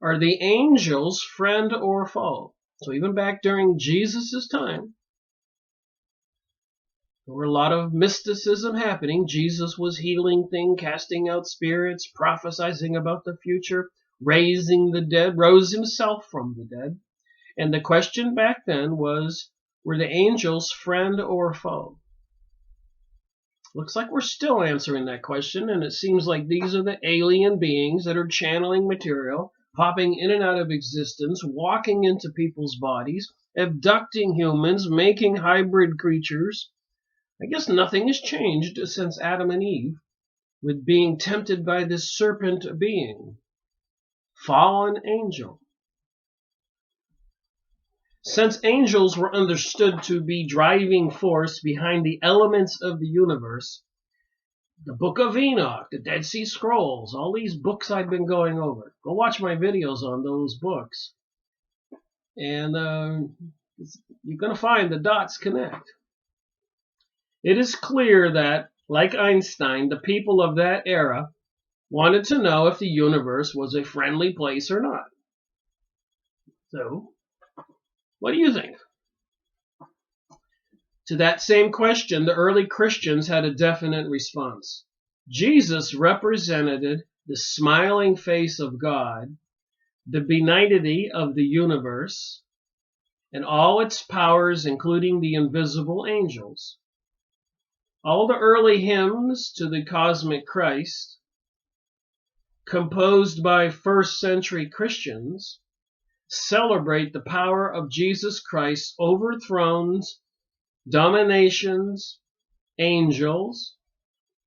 are the angels friend or foe? So even back during Jesus' time, there were a lot of mysticism happening. Jesus was healing things, casting out spirits, prophesying about the future, raising the dead, rose himself from the dead. And the question back then was, were the angels friend or foe? Looks like we're still answering that question, and it seems like these are the alien beings that are channeling material popping in and out of existence, walking into people's bodies, abducting humans, making hybrid creatures. I guess nothing has changed since Adam and Eve, with being tempted by this serpent being, fallen angel. Since angels were understood to be driving force behind the elements of the universe, the Book of Enoch, the Dead Sea Scrolls, all these books I've been going over. Go watch my videos on those books. And you're going to find the dots connect. It is clear that, like Einstein, the people of that era wanted to know if the universe was a friendly place or not. So, what do you think? To that same question, the early Christians had a definite response. Jesus represented the smiling face of God, the benignity of the universe, and all its powers, including the invisible angels. All the early hymns to the cosmic Christ, composed by first century Christians, celebrate the power of Jesus Christ over thrones, dominations, angels.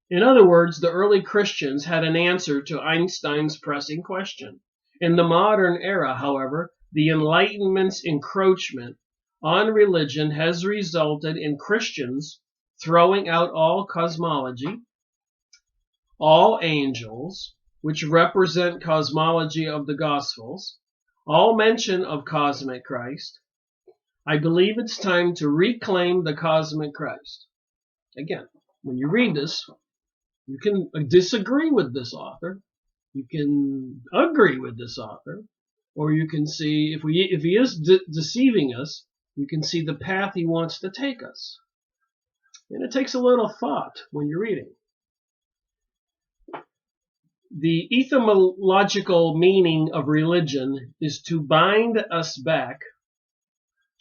In other words, the early Christians had an answer to Einstein's pressing question. In the modern era, however, the Enlightenment's encroachment on religion has resulted in Christians throwing out all cosmology, all angels, which represent cosmology of the Gospels, all mention of cosmic Christ. I believe it's time to reclaim the cosmic Christ. Again, when you read this, you can disagree with this author, you can agree with this author, or you can see if he is deceiving us, you can see the path he wants to take us. And it takes a little thought when you're reading. The etymological meaning of religion is to bind us back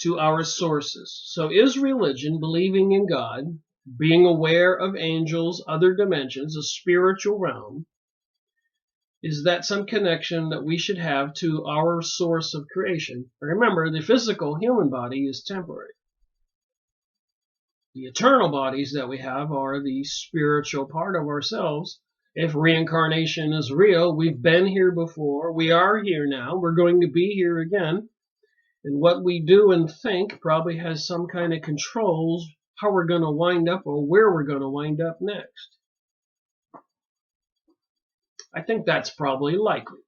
to our sources. So is religion believing in God, being aware of angels, other dimensions, a spiritual realm? Is that some connection that we should have to our source of creation? Remember, the physical human body is temporary. The eternal bodies that we have are the spiritual part of ourselves. If reincarnation is real, we've been here before, we are here now, we're going to be here again. And what we do and think probably has some kind of controls how we're going to wind up or where we're going to wind up next. I think that's probably likely.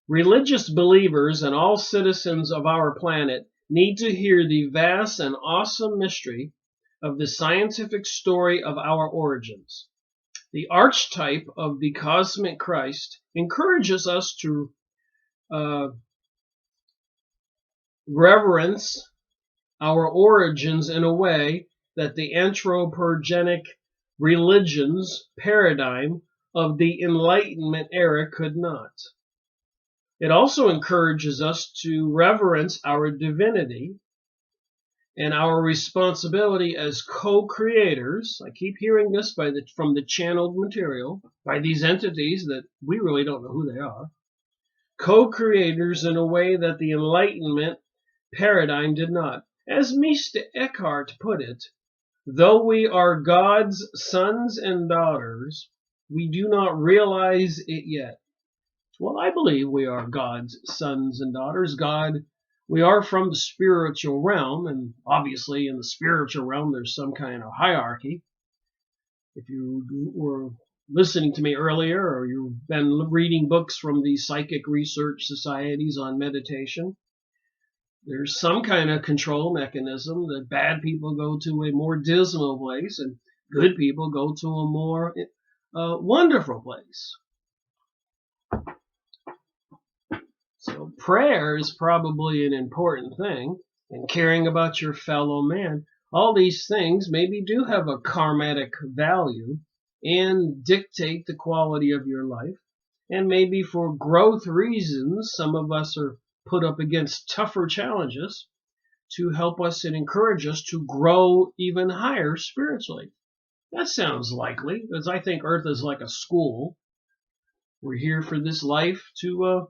Religious believers and all citizens of our planet need to hear the vast and awesome mystery of the scientific story of our origins. The archetype of the cosmic Christ encourages us to reverence our origins in a way that the anthropogenic religions paradigm of the Enlightenment era could not. It also encourages us to reverence our divinity and our responsibility as co-creators. I keep hearing this from the channeled material, by these entities that we really don't know who they are. Co-creators in a way that the Enlightenment paradigm did not. As Mr. Eckhart put it, though we are God's sons and daughters, we do not realize it yet. Well, I believe we are God's sons and daughters. We are from the spiritual realm, and obviously in the spiritual realm there's some kind of hierarchy. If you were listening to me earlier, or you've been reading books from the psychic research societies on meditation, there's some kind of control mechanism that bad people go to a more dismal place and good people go to a more wonderful place. So prayer is probably an important thing, and caring about your fellow man. All these things maybe do have a karmatic value and dictate the quality of your life. And maybe for growth reasons, some of us are put up against tougher challenges to help us and encourage us to grow even higher spiritually. That sounds likely, because I think Earth is like a school. We're here for this life to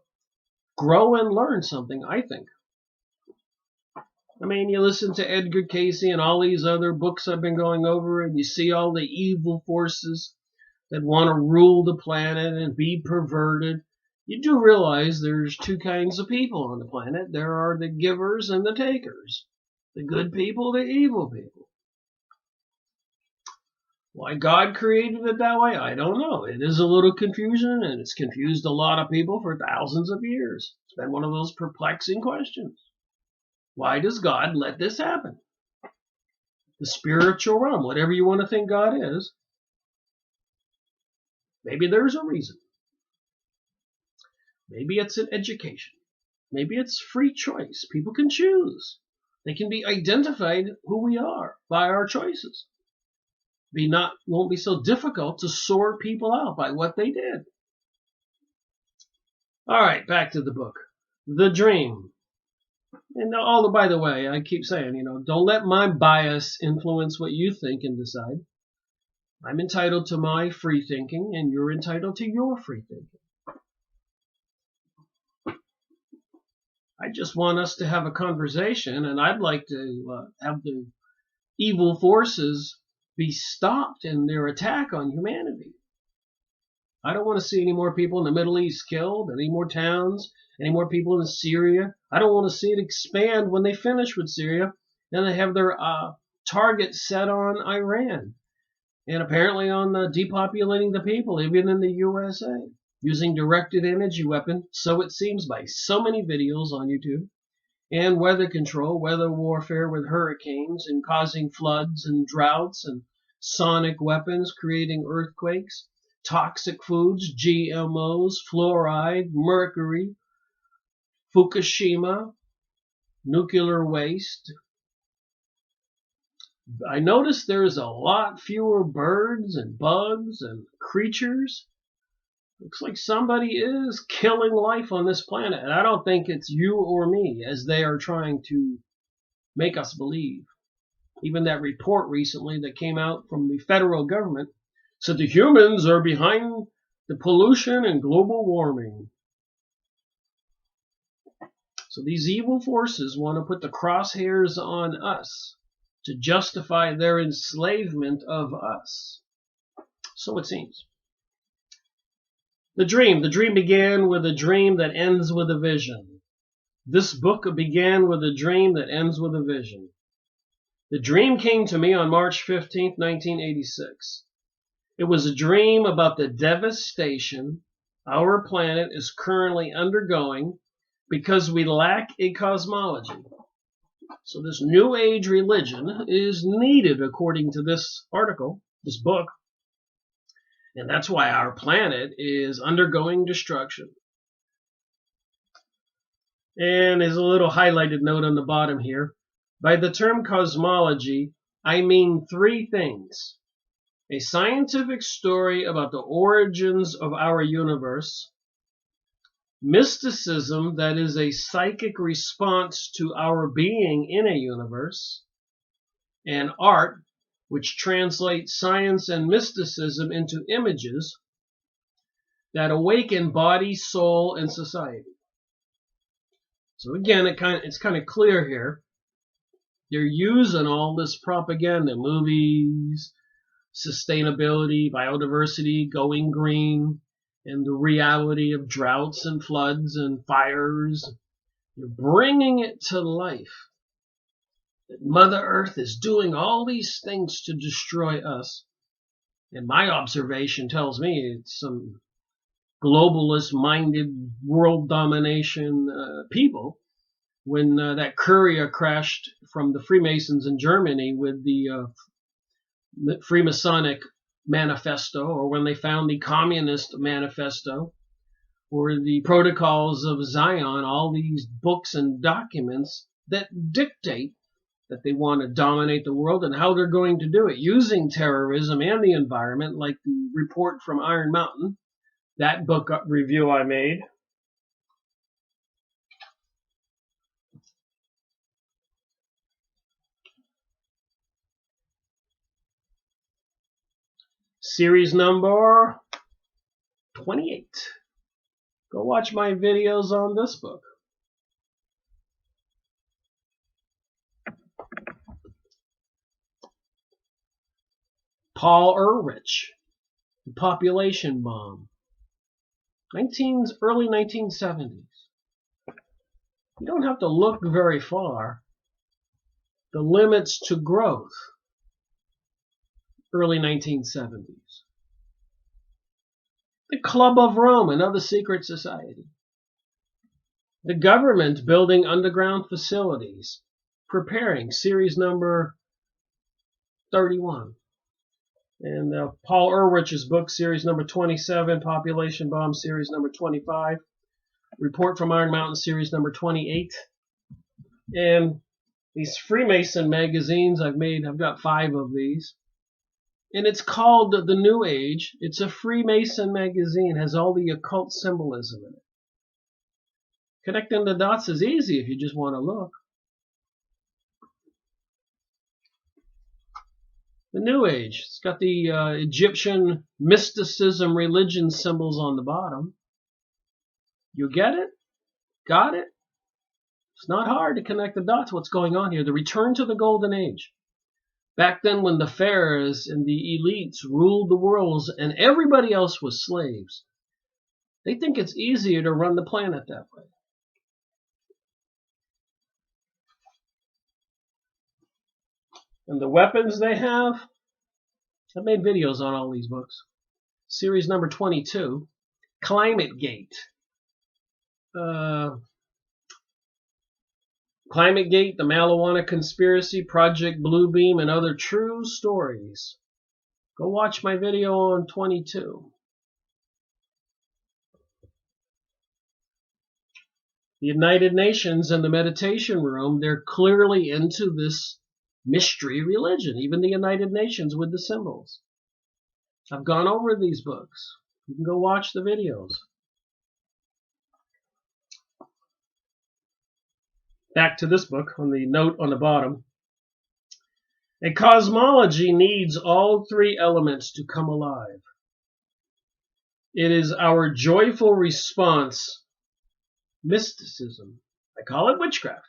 grow and learn something, I think. I mean, you listen to Edgar Cayce and all these other books I've been going over, and you see all the evil forces that want to rule the planet and be perverted. You do realize there's two kinds of people on the planet. There are the givers and the takers. The good people, the evil people. Why God created it that way, I don't know. It is a little confusion, and it's confused a lot of people for thousands of years. It's been one of those perplexing questions. Why does God let this happen? The spiritual realm, whatever you want to think God is, maybe there's a reason. Maybe it's an education. Maybe it's free choice. People can choose. They can be identified who we are by our choices. Won't be so difficult to sort people out by what they did. All right, back to the book. The Dream. And by the way, I keep saying, don't let my bias influence what you think and decide. I'm entitled to my free thinking, and you're entitled to your free thinking. I just want us to have a conversation, and I'd like to have the evil forces be stopped in their attack on humanity. I don't want to see any more people in the Middle East killed, any more towns, any more people in Syria. I don't want to see it expand when they finish with Syria and they have their target set on Iran and apparently on depopulating the people, even in the USA, using directed energy weapon, so it seems, by so many videos on YouTube, and weather control, weather warfare with hurricanes and causing floods and droughts and sonic weapons, creating earthquakes, toxic foods, GMOs, fluoride, mercury, Fukushima, nuclear waste. I noticed there's a lot fewer birds and bugs and creatures. Looks like somebody is killing life on this planet, and I don't think it's you or me, as they are trying to make us believe. Even that report recently that came out from the federal government said the humans are behind the pollution and global warming. So these evil forces want to put the crosshairs on us to justify their enslavement of us. So it seems. The dream. The dream began with a dream that ends with a vision. This book began with a dream that ends with a vision. The dream came to me on March 15, 1986. It was a dream about the devastation our planet is currently undergoing because we lack a cosmology. So this New Age religion is needed according to this article, this book. And that's why our planet is undergoing destruction. And there's a little highlighted note on the bottom here. By the term cosmology, I mean three things. A scientific story about the origins of our universe, mysticism that is a psychic response to our being in a universe, and art, which translates science and mysticism into images that awaken body, soul, and society. So again, it's kind of clear here. They're using all this propaganda, movies, sustainability, biodiversity, going green, and the reality of droughts and floods and fires. They're bringing it to life. That Mother Earth is doing all these things to destroy us. And my observation tells me it's some globalist-minded world domination people. When that courier crashed from the Freemasons in Germany with the Freemasonic manifesto, or when they found the Communist manifesto, or the Protocols of Zion, all these books and documents that dictate that they want to dominate the world and how they're going to do it, using terrorism and the environment, like the report from Iron Mountain, that book review I made. Series number 28. Go watch my videos on this book. Paul Ehrlich, The Population Bomb, early 1970s. You don't have to look very far. The Limits to Growth, early 1970s. The Club of Rome, another secret society. The government building underground facilities, preparing, series number 31. And Paul Ehrlich's book, series number 27, Population Bomb, series number 25. Report from Iron Mountain, series number 28. And these Freemason magazines, I've got 5 of these. And it's called The New Age. It's a Freemason magazine, has all the occult symbolism in it. Connecting the dots is easy if you just want to look. The New Age. It's got the Egyptian mysticism religion symbols on the bottom. You get it? Got it? It's not hard to connect the dots. What's going on here? The return to the Golden Age. Back then when the pharaohs and the elites ruled the world and everybody else was slaves. They think it's easier to run the planet that way. And the weapons they have, I've made videos on all these books. Series number 22, Climate Gate. Climate Gate, the Marijuana Conspiracy, Project Bluebeam, and other true stories. Go watch my video on 22. The United Nations and the Meditation Room, they're clearly into this mystery religion, even the United Nations with the symbols. I've gone over these books. You can go watch the videos. Back to this book on the note on the bottom. A cosmology needs all 3 elements to come alive. It is our joyful response, mysticism. I call it witchcraft.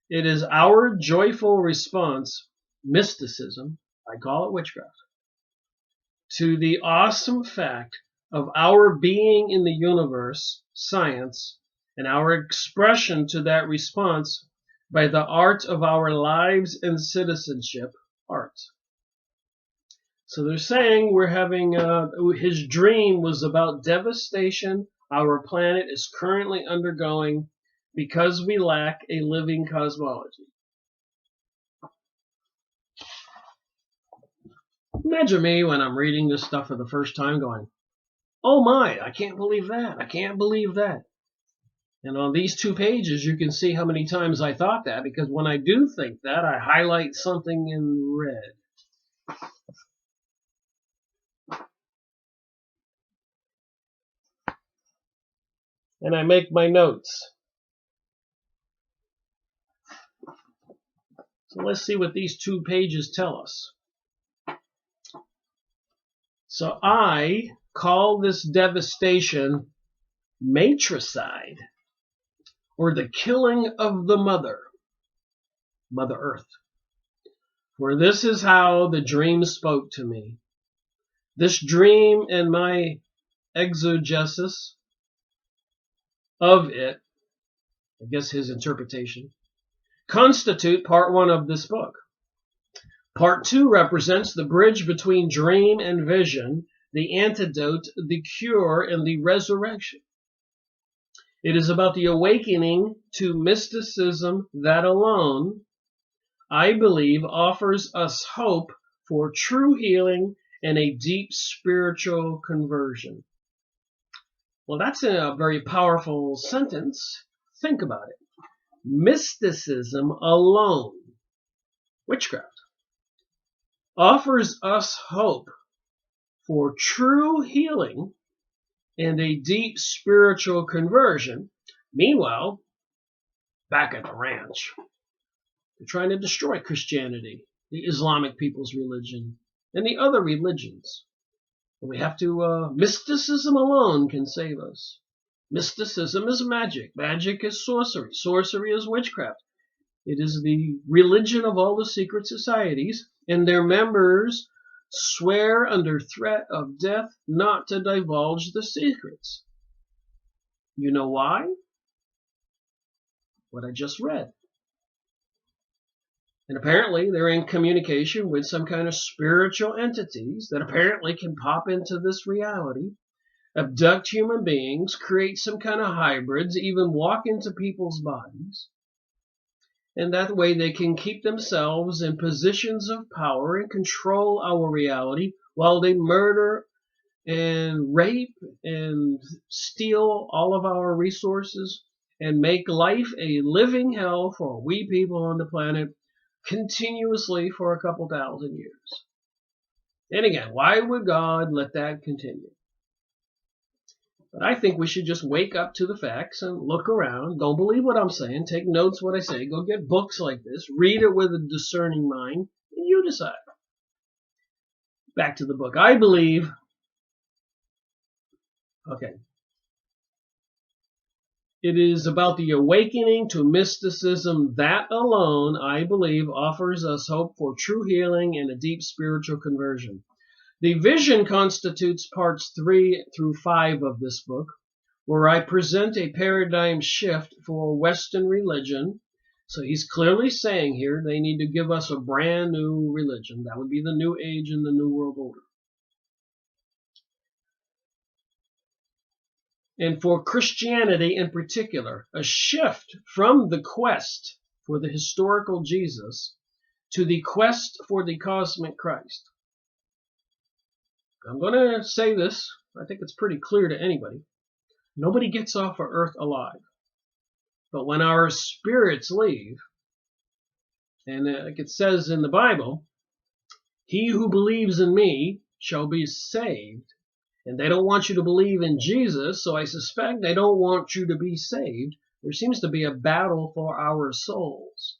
It is our joyful response, mysticism, I call it witchcraft, to the awesome fact of our being in the universe, science, and our expression to that response by the art of our lives and citizenship, art. So they're saying we're having, his dream was about devastation our planet is currently undergoing because we lack a living cosmology. Imagine me when I'm reading this stuff for the first time going, oh my, I can't believe that. I can't believe that. And on these 2 pages, you can see how many times I thought that, because when I do think that, I highlight something in red. And I make my notes. So let's see what these 2 pages tell us. So I call this devastation matricide, or the killing of the Mother Earth. For this is how the dream spoke to me. This dream and my exegesis of it, I guess his interpretation, constitute part 1 of this book. Part 2 represents the bridge between dream and vision, the antidote, the cure, and the resurrection. It is about the awakening to mysticism that alone, I believe, offers us hope for true healing and a deep spiritual conversion. Well, that's a very powerful sentence. Think about it. Mysticism alone, witchcraft, offers us hope for true healing and a deep spiritual conversion. Meanwhile, back at the ranch, they're trying to destroy Christianity, the Islamic people's religion, and the other religions. We have to, mysticism alone can save us. Mysticism is magic. Magic is sorcery. Sorcery is witchcraft. It is the religion of all the secret societies, and their members swear under threat of death not to divulge the secrets. You know why? What I just read. And apparently they're in communication with some kind of spiritual entities that apparently can pop into this reality, abduct human beings, create some kind of hybrids, even walk into people's bodies. And that way they can keep themselves in positions of power and control our reality while they murder and rape and steal all of our resources and make life a living hell for we people on the planet continuously for a couple thousand years. And again, why would God let that continue? But I think we should just wake up to the facts and look around. Don't believe what I'm saying. Take notes what I say. Go get books like this. Read it with a discerning mind. And you decide. Back to the book. I believe... Okay. It is about the awakening to mysticism that alone, I believe, offers us hope for true healing and a deep spiritual conversion. The vision constitutes parts 3 through 5 of this book, where I present a paradigm shift for Western religion. So he's clearly saying here they need to give us a brand new religion. That would be the New Age and the New World Order. And for Christianity in particular, a shift from the quest for the historical Jesus to the quest for the cosmic Christ. I'm going to say this. I think it's pretty clear to anybody. Nobody gets off of earth alive. But when our spirits leave, and like it says in the Bible, he who believes in me shall be saved. And they don't want you to believe in Jesus, so I suspect they don't want you to be saved. There seems to be a battle for our souls.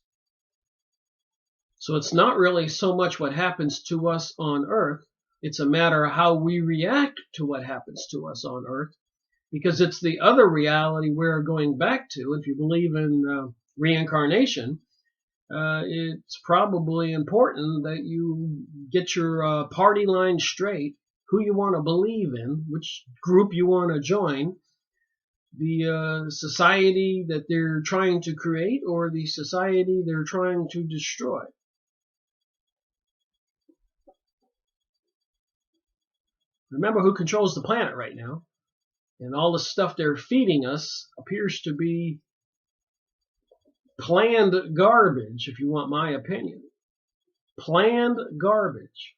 So it's not really so much what happens to us on earth. It's a matter of how we react to what happens to us on earth, because it's the other reality we're going back to. If you believe in reincarnation, it's probably important that you get your party line straight, who you want to believe in, which group you want to join, the society that they're trying to create or the society they're trying to destroy. Remember who controls the planet right now. And all the stuff they're feeding us appears to be planned garbage, if you want my opinion. Planned garbage.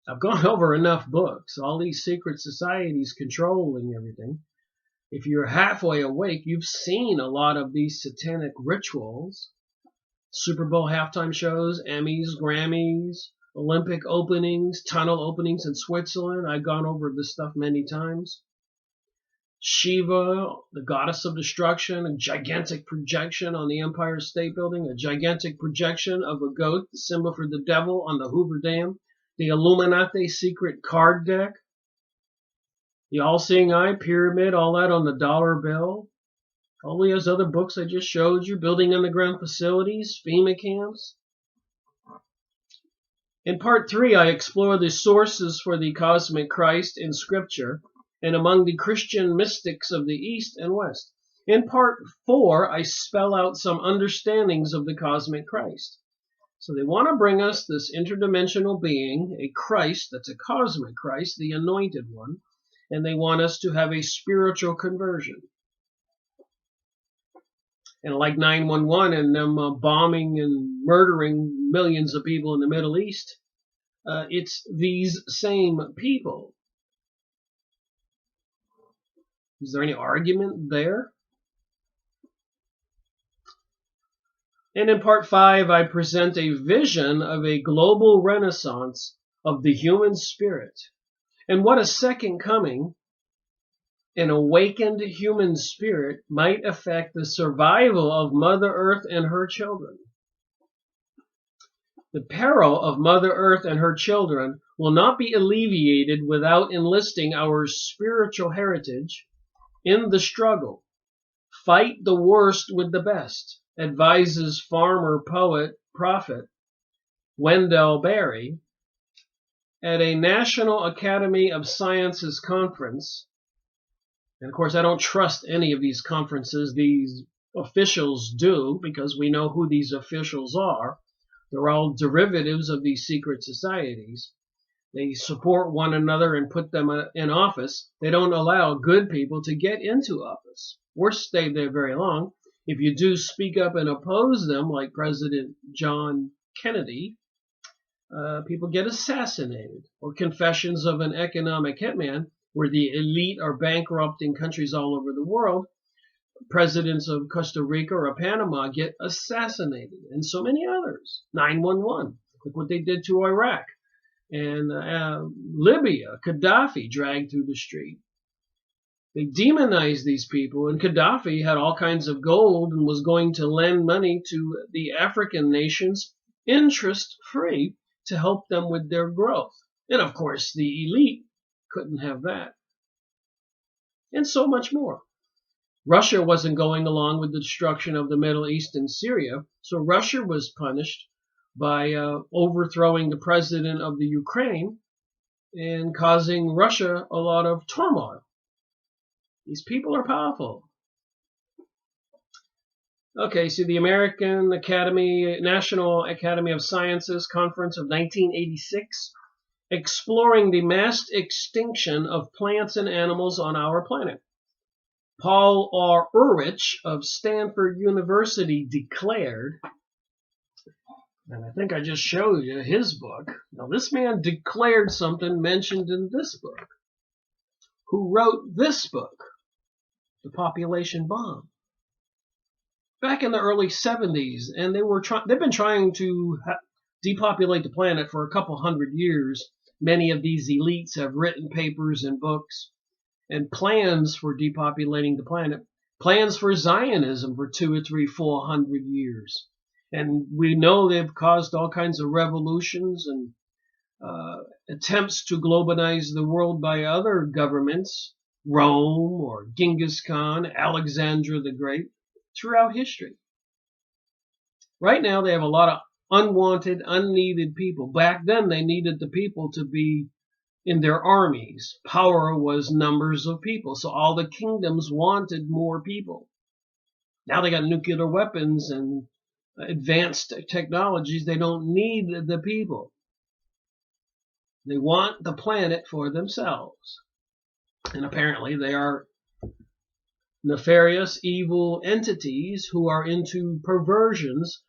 I've gone over enough books, all these secret societies controlling everything. If you're halfway awake, you've seen a lot of these satanic rituals. Super Bowl halftime shows, Emmys, Grammys, Olympic openings, tunnel openings in Switzerland. I've gone over this stuff many times. Shiva, the goddess of destruction, a gigantic projection on the Empire State Building, a gigantic projection of a goat, the symbol for the devil on the Hoover Dam, the Illuminati secret card deck, the All-Seeing Eye Pyramid, all that on the dollar bill. All those other books I just showed you, building underground facilities, FEMA camps. In part 3, I explore the sources for the cosmic Christ in Scripture and among the Christian mystics of the East and West. In part 4, I spell out some understandings of the cosmic Christ. So they want to bring us this interdimensional being, a Christ that's a cosmic Christ, the anointed one, and they want us to have a spiritual conversion. And like 9/11 and them bombing and murdering millions of people in the Middle East, it's these same people. Is there any argument there? And in part 5, I present a vision of a global renaissance of the human spirit and what a second coming, an awakened human spirit, might affect the survival of Mother Earth and her children. The peril of Mother Earth and her children will not be alleviated without enlisting our spiritual heritage in the struggle. Fight the worst with the best, advises farmer, poet, prophet Wendell Berry at a National Academy of Sciences conference. And of course, I don't trust any of these conferences. These officials do, because we know who these officials are. They're all derivatives of these secret societies. They support one another and put them in office. They don't allow good people to get into office or stay there very long. If you do speak up and oppose them, like President John Kennedy, people get assassinated. Or Confessions of an Economic Hitman, where the elite are bankrupting countries all over the world. Presidents of Costa Rica or Panama get assassinated, and so many others. 9/11, look what they did to Iraq. And Libya, Gaddafi dragged through the street. They demonized these people, and Gaddafi had all kinds of gold and was going to lend money to the African nations interest-free to help them with their growth. And of course, the elite couldn't have that. And so much more. Russia wasn't going along with the destruction of the Middle East and Syria, so Russia was punished by overthrowing the president of the Ukraine and causing Russia a lot of turmoil. These people are powerful. Okay, so the American Academy, National Academy of Sciences Conference of 1986, exploring the mass extinction of plants and animals on our planet. Paul R. Ehrlich of Stanford University declared, and I think I just showed you his book. Now, this man declared something mentioned in this book. Who wrote this book, The Population Bomb? Back in the early 70s, and they've been trying to depopulate the planet for a couple hundred years. Many of these elites have written papers and books and plans for depopulating the planet, plans for Zionism for 200 or 300, 400 years. And we know they've caused all kinds of revolutions and attempts to globalize the world by other governments, Rome or Genghis Khan, Alexander the Great, throughout history. Right now, they have a lot of unwanted, unneeded people. Back then, they needed the people to be in their armies. Power was numbers of people, so all the kingdoms wanted more people. Now they got nuclear weapons and advanced technologies. They don't need the people. They want the planet for themselves. And apparently they are nefarious, evil entities who are into perversions,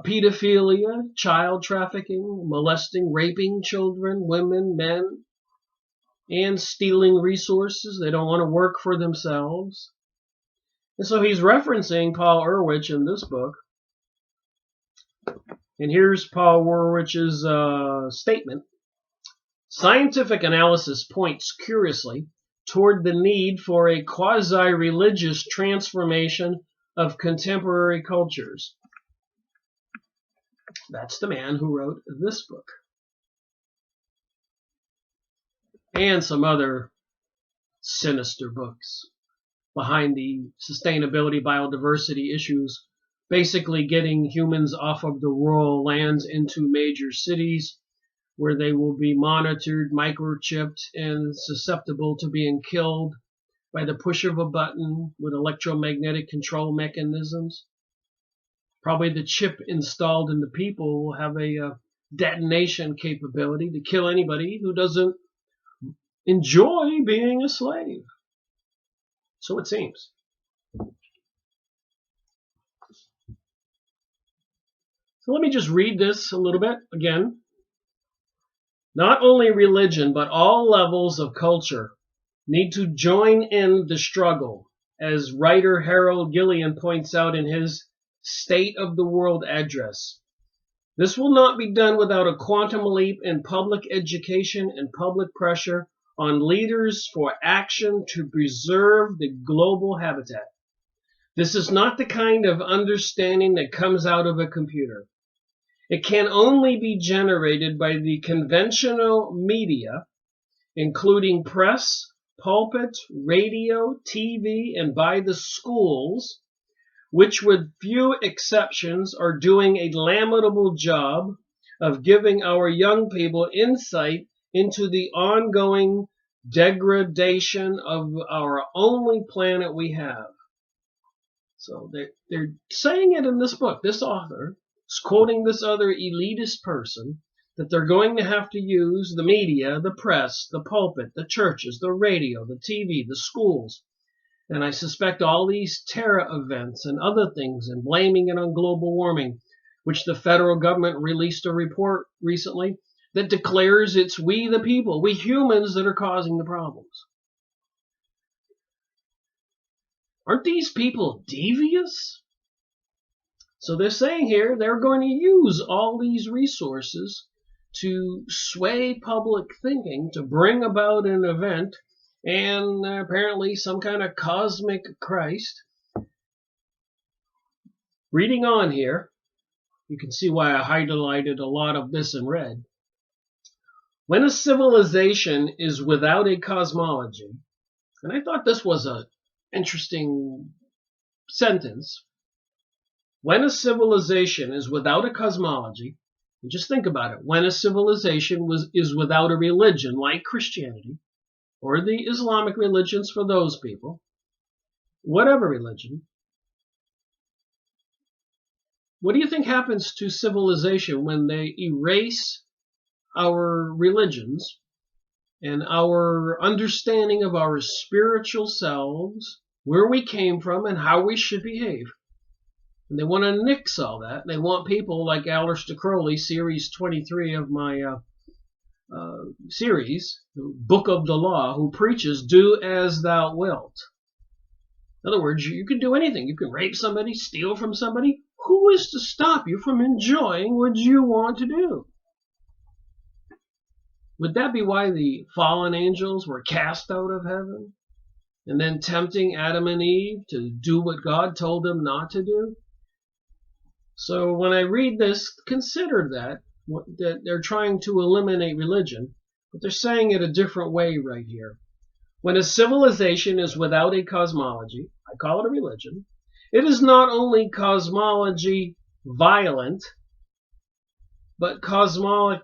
pedophilia, child trafficking, molesting, raping children, women, men, and stealing resources. They don't want to work for themselves. And so he's referencing Paul Ehrlich in this book. And here's Paul Ehrlich's statement. Scientific analysis points curiously toward the need for a quasi-religious transformation of contemporary cultures. That's the man who wrote this book. And some other sinister books behind the sustainability, biodiversity issues, basically getting humans off of the rural lands into major cities where they will be monitored, microchipped, and susceptible to being killed by the push of a button with electromagnetic control mechanisms. Probably the chip installed in the people will have a detonation capability to kill anybody who doesn't enjoy being a slave. So it seems. So let me just read this a little bit again. Not only religion, but all levels of culture need to join in the struggle, as writer Harold Gillian points out in his State of the World address. This will not be done without a quantum leap in public education and public pressure on leaders for action to preserve the global habitat. This is not the kind of understanding that comes out of a computer. It can only be generated by the conventional media, including press, pulpit, radio, TV, and by the schools, which with few exceptions are doing a lamentable job of giving our young people insight into the ongoing degradation of our only planet we have. So they're saying it in this book. This author is quoting this other elitist person that they're going to have to use the media, the press, the pulpit, the churches, the radio, the TV, the schools, and I suspect all these terror events and other things, and blaming it on global warming, which the federal government released a report recently that declares it's we the people, we humans, that are causing the problems. Aren't these people devious? So they're saying here they're going to use all these resources to sway public thinking, to bring about an event, and apparently some kind of cosmic Christ. Reading on here, you can see why I highlighted a lot of this in red. When a civilization is without a cosmology, and I thought this was an interesting sentence. When a civilization is without a cosmology, and just think about it, when a civilization is without a religion like Christianity, or the Islamic religions for those people, whatever religion, what do you think happens to civilization when they erase our religions and our understanding of our spiritual selves, where we came from, and how we should behave? And they want to nix all that. They want people like Aleister Crowley, series 23 of my series, the Book of the Law, who preaches, do as thou wilt. In other words, you can do anything. You can rape somebody, steal from somebody. Who is to stop you from enjoying what you want to do? Would that be why the fallen angels were cast out of heaven? And then tempting Adam and Eve to do what God told them not to do? So when I read this, consider that they're trying to eliminate religion, but they're saying it a different way right here. When a civilization is without a cosmology, I call it a religion, it is not only cosmology violent, but cosmology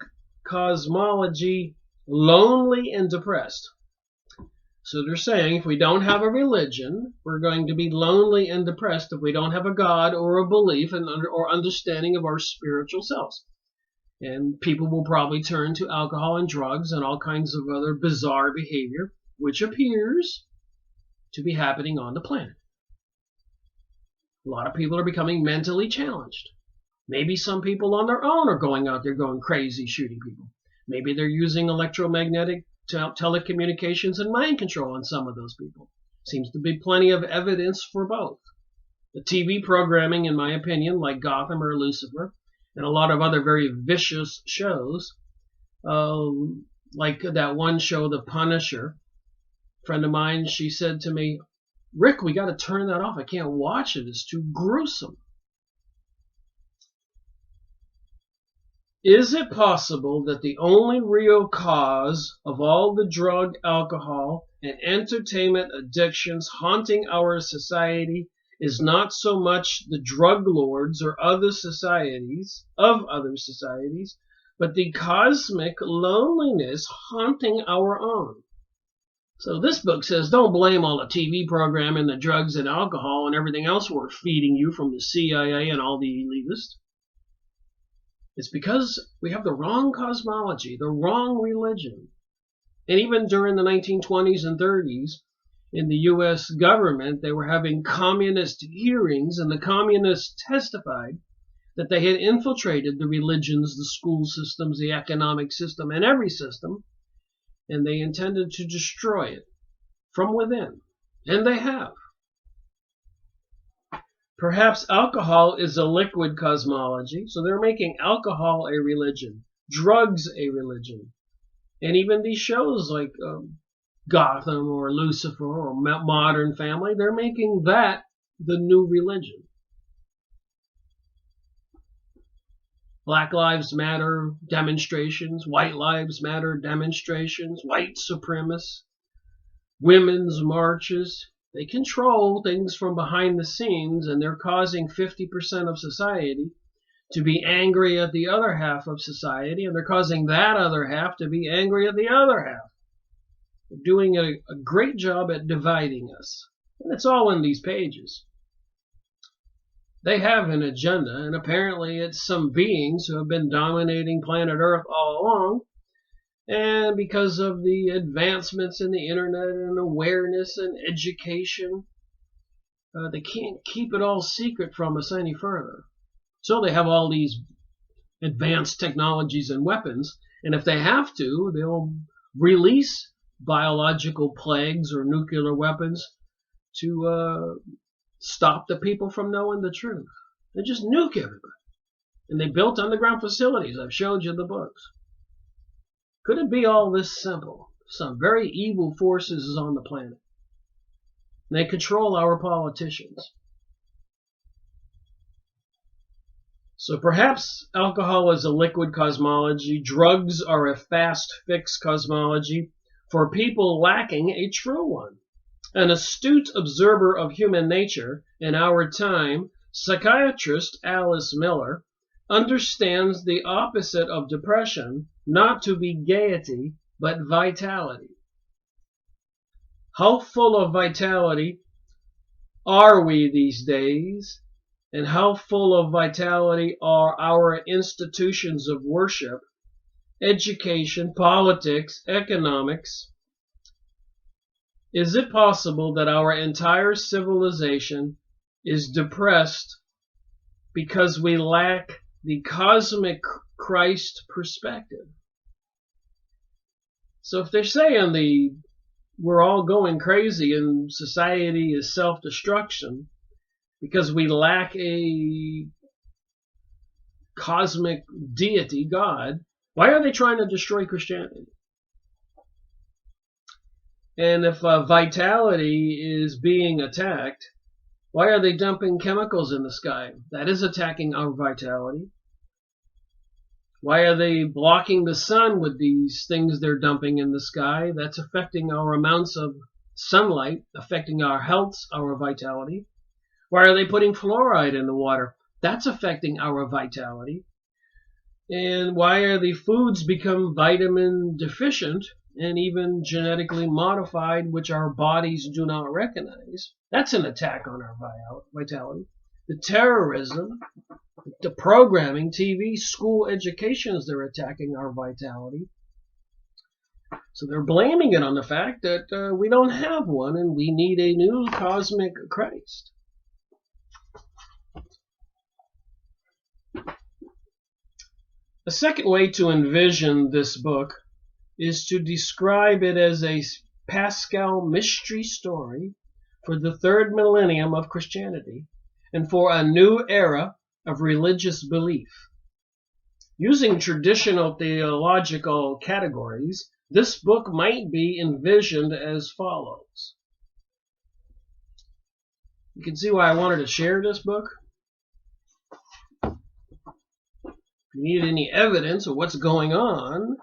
lonely and depressed. So they're saying if we don't have a religion, we're going to be lonely and depressed if we don't have a God or a belief or understanding of our spiritual selves. And people will probably turn to alcohol and drugs and all kinds of other bizarre behavior, which appears to be happening on the planet. A lot of people are becoming mentally challenged. Maybe some people on their own are going out there going crazy, shooting people. Maybe they're using electromagnetic telecommunications and mind control on some of those people. Seems to be plenty of evidence for both. The TV programming, in my opinion, like Gotham or Lucifer, and a lot of other very vicious shows, like that one show, The Punisher. A friend of mine, she said to me, "Rick, we got to turn that off. I can't watch it. It's too gruesome." Is it possible that the only real cause of all the drug, alcohol, and entertainment addictions haunting our society is not so much the drug lords or other societies, but the cosmic loneliness haunting our own? So this book says don't blame all the TV program and the drugs and alcohol and everything else we're feeding you from the CIA and all the elitists. It's because we have the wrong cosmology, the wrong religion. And even during the 1920s and 30s, in the U.S. government, they were having communist hearings, and the communists testified that they had infiltrated the religions, the school systems, the economic system, and every system, and they intended to destroy it from within. And they have. Perhaps alcohol is a liquid cosmology, so they're making alcohol a religion, drugs a religion. And even these shows like Gotham or Lucifer or Modern Family, they're making that the new religion. Black Lives Matter demonstrations, White Lives Matter demonstrations, white supremacists, women's marches. They control things from behind the scenes, and they're causing 50% of society to be angry at the other half of society, and they're causing that other half to be angry at the other half. They're doing a great job at dividing us. And it's all in these pages. They have an agenda, and apparently it's some beings who have been dominating planet Earth all along. And because of the advancements in the internet and awareness and education, they can't keep it all secret from us any further. So they have all these advanced technologies and weapons, and if they have to, they'll release biological plagues or nuclear weapons to stop the people from knowing the truth. They just nuke everybody. And they built underground facilities. I've showed you the books. Could it be all this simple? Some very evil forces is on the planet. They control our politicians. So perhaps alcohol is a liquid cosmology, drugs are a fast fix cosmology for people lacking a true one. An astute observer of human nature in our time, psychiatrist Alice Miller, understands the opposite of depression not to be gaiety, but vitality. How full of vitality are we these days? And how full of vitality are our institutions of worship, education, politics, economics? Is it possible that our entire civilization is depressed because we lack the cosmic Christ perspective? So if they're saying we're all going crazy and society is self-destruction because we lack a cosmic deity, God, why are they trying to destroy Christianity? And if vitality is being attacked, why are they dumping chemicals in the sky? That is attacking our vitality. Why are they blocking the sun with these things they're dumping in the sky? That's affecting our amounts of sunlight, affecting our health, our vitality. Why are they putting fluoride in the water? That's affecting our vitality. And why are the foods become vitamin deficient and even genetically modified, which our bodies do not recognize? That's an attack on our vitality. The terrorism, the programming, TV, school educations, they're attacking our vitality. So they're blaming it on the fact that we don't have one and we need a new cosmic Christ. A second way to envision this book is to describe it as a Pascal mystery story for the third millennium of Christianity and for a new era of religious belief. Using traditional theological categories, this book might be envisioned as follows. You can see why I wanted to share this book. If you need any evidence of what's going on,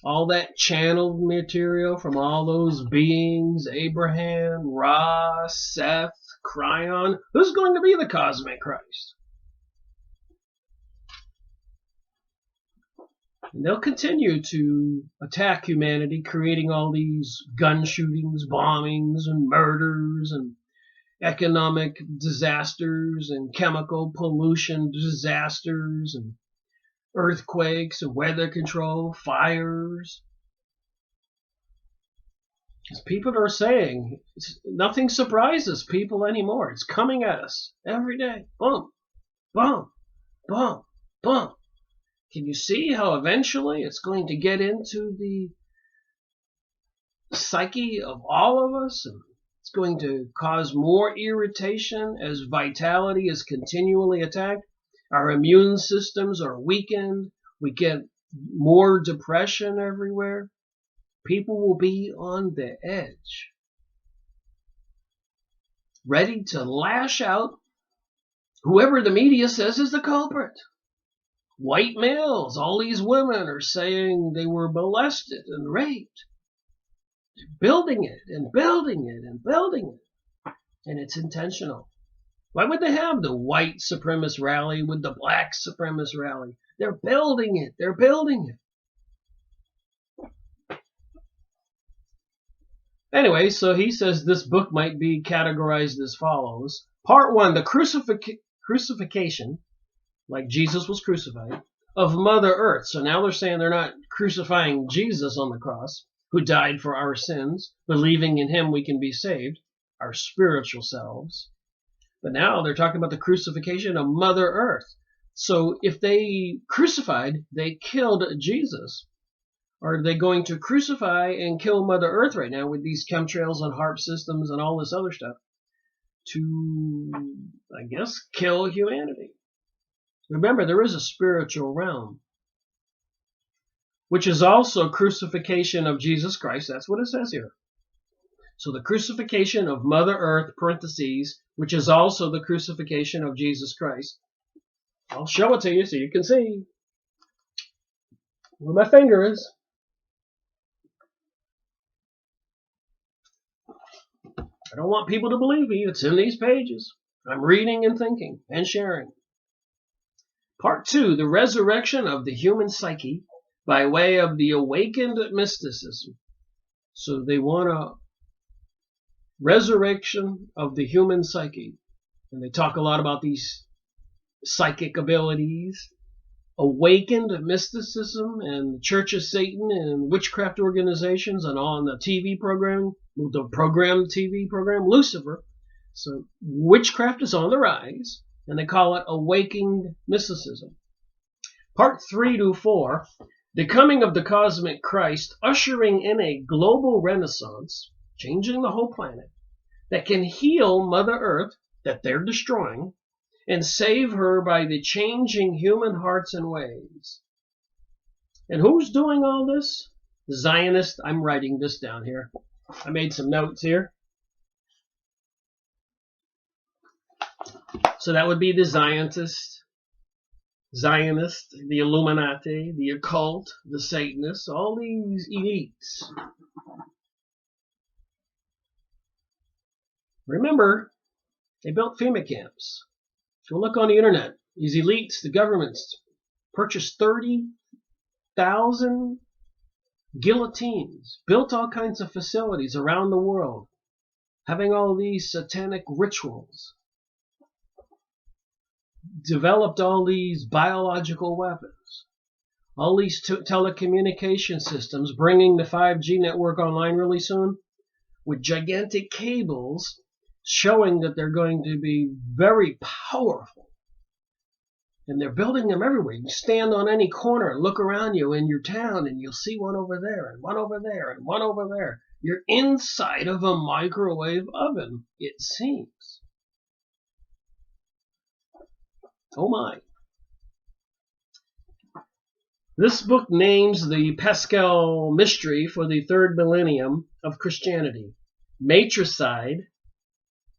all that channeled material from all those beings, Abraham, Ra, Seth, Cryon, who's going to be the cosmic Christ? And they'll continue to attack humanity, creating all these gun shootings, bombings, and murders, and economic disasters, and chemical pollution disasters, and earthquakes, and weather control, fires. As people are saying, nothing surprises people anymore. It's coming at us every day. Boom, boom, boom, boom. Can you see how eventually it's going to get into the psyche of all of us? And it's going to cause more irritation as vitality is continually attacked. Our immune systems are weakened. We get more depression everywhere. People will be on the edge, ready to lash out whoever the media says is the culprit. White males, all these women are saying they were molested and raped. They're building it and building it and building it. And it's intentional. Why would they have the white supremacist rally with the black supremacist rally? They're building it. They're building it. Anyway, so he says this book might be categorized as follows. Part 1, the crucifixion, like Jesus was crucified, of Mother Earth. So now they're saying they're not crucifying Jesus on the cross, who died for our sins. Believing in him we can be saved, our spiritual selves. But now they're talking about the crucifixion of Mother Earth. So if they crucified, they killed Jesus. Are they going to crucify and kill Mother Earth right now with these chemtrails and HAARP systems and all this other stuff to, I guess, kill humanity? Remember, there is a spiritual realm, which is also crucifixion of Jesus Christ. That's what it says here. So the crucifixion of Mother Earth, parentheses, which is also the crucifixion of Jesus Christ. I'll show it to you so you can see where my finger is. I don't want people to believe me. It's in these pages. I'm reading and thinking and sharing. Part 2, the resurrection of the human psyche by way of the awakened mysticism. So they want a resurrection of the human psyche. And they talk a lot about these psychic abilities, awakened mysticism, and the Church of Satan and witchcraft organizations, and on the TV program, the TV program, Lucifer. So witchcraft is on the rise, and they call it awakened mysticism. Part 3 to 4, the coming of the cosmic Christ, ushering in a global renaissance, changing the whole planet, that can heal Mother Earth, that they're destroying, and save her by the changing human hearts and ways. And who's doing all this? The Zionists. I'm writing this down here. I made some notes here. So that would be the Zionists, the Illuminati, the occult, the Satanists, all these elites. Remember, they built FEMA camps. Go look on the internet. These elites, the governments, purchased 30,000 guillotines, built all kinds of facilities around the world, having all these satanic rituals, developed all these biological weapons, all these telecommunication systems, bringing the 5G network online really soon, with gigantic cables showing that they're going to be very powerful. And they're building them everywhere. You can stand on any corner and look around you in your town and you'll see one over there and one over there and one over there. You're inside of a microwave oven, it seems. Oh my. This book names the Pascal mystery for the third millennium of Christianity. Matricide,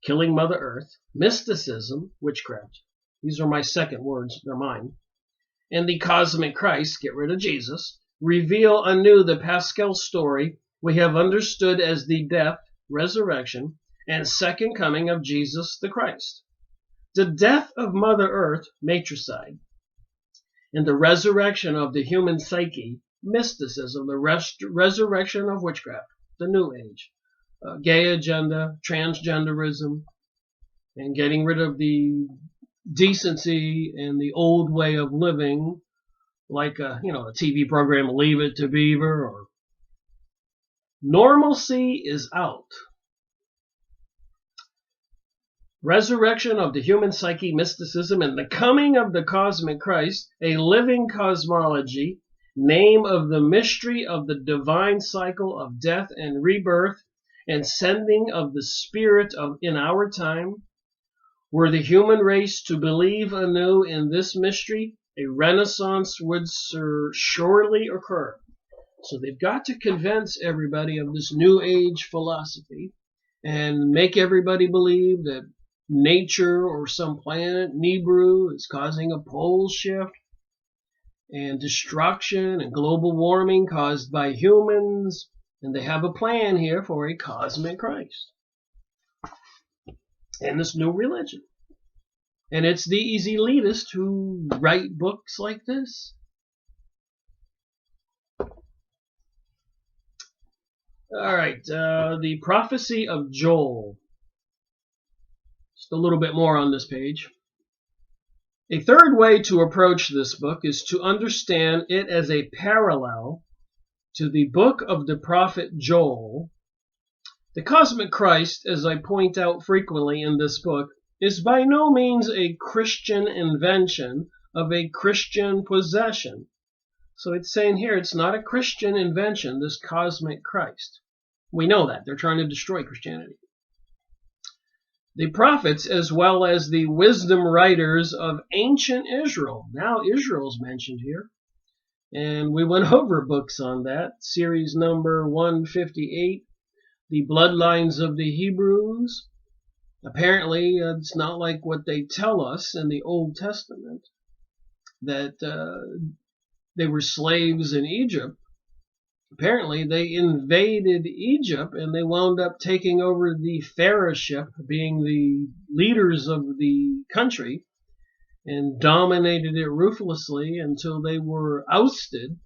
killing Mother Earth, mysticism, witchcraft. These are my second words, they're mine. And the cosmic Christ, get rid of Jesus, reveal anew the Pascal story we have understood as the death, resurrection, and second coming of Jesus the Christ. The death of Mother Earth, matricide, and the resurrection of the human psyche, mysticism, the resurrection of witchcraft, the New Age, gay agenda, transgenderism, and getting rid of the decency and the old way of living, like a TV program, Leave It to Beaver, or normalcy is out. Resurrection of the human psyche, mysticism, and the coming of the cosmic Christ, a living cosmology, name of the mystery of the divine cycle of death and rebirth, and sending of the Spirit of in our time. Were the human race to believe anew in this mystery, a renaissance would surely occur. So they've got to convince everybody of this New Age philosophy and make everybody believe that nature or some planet, Nibiru, is causing a pole shift and destruction and global warming caused by humans. And they have a plan here for a cosmic Christ and this new religion. And it's these elitists who write books like this. All right, the prophecy of Joel. Just a little bit more on this page. A third way to approach this book is to understand it as a parallel to the book of the prophet Joel. The cosmic Christ, as I point out frequently in this book, is by no means a Christian invention of a Christian possession. So it's saying here it's not a Christian invention, this cosmic Christ. We know that. They're trying to destroy Christianity. The prophets, as well as the wisdom writers of ancient Israel. Now Israel's mentioned here. And we went over books on that. Series number 158, The Bloodlines of the Hebrews. Apparently, it's not like what they tell us in the Old Testament, that they were slaves in Egypt. Apparently, they invaded Egypt and they wound up taking over the pharaohship, being the leaders of the country, and dominated it ruthlessly until they were ousted.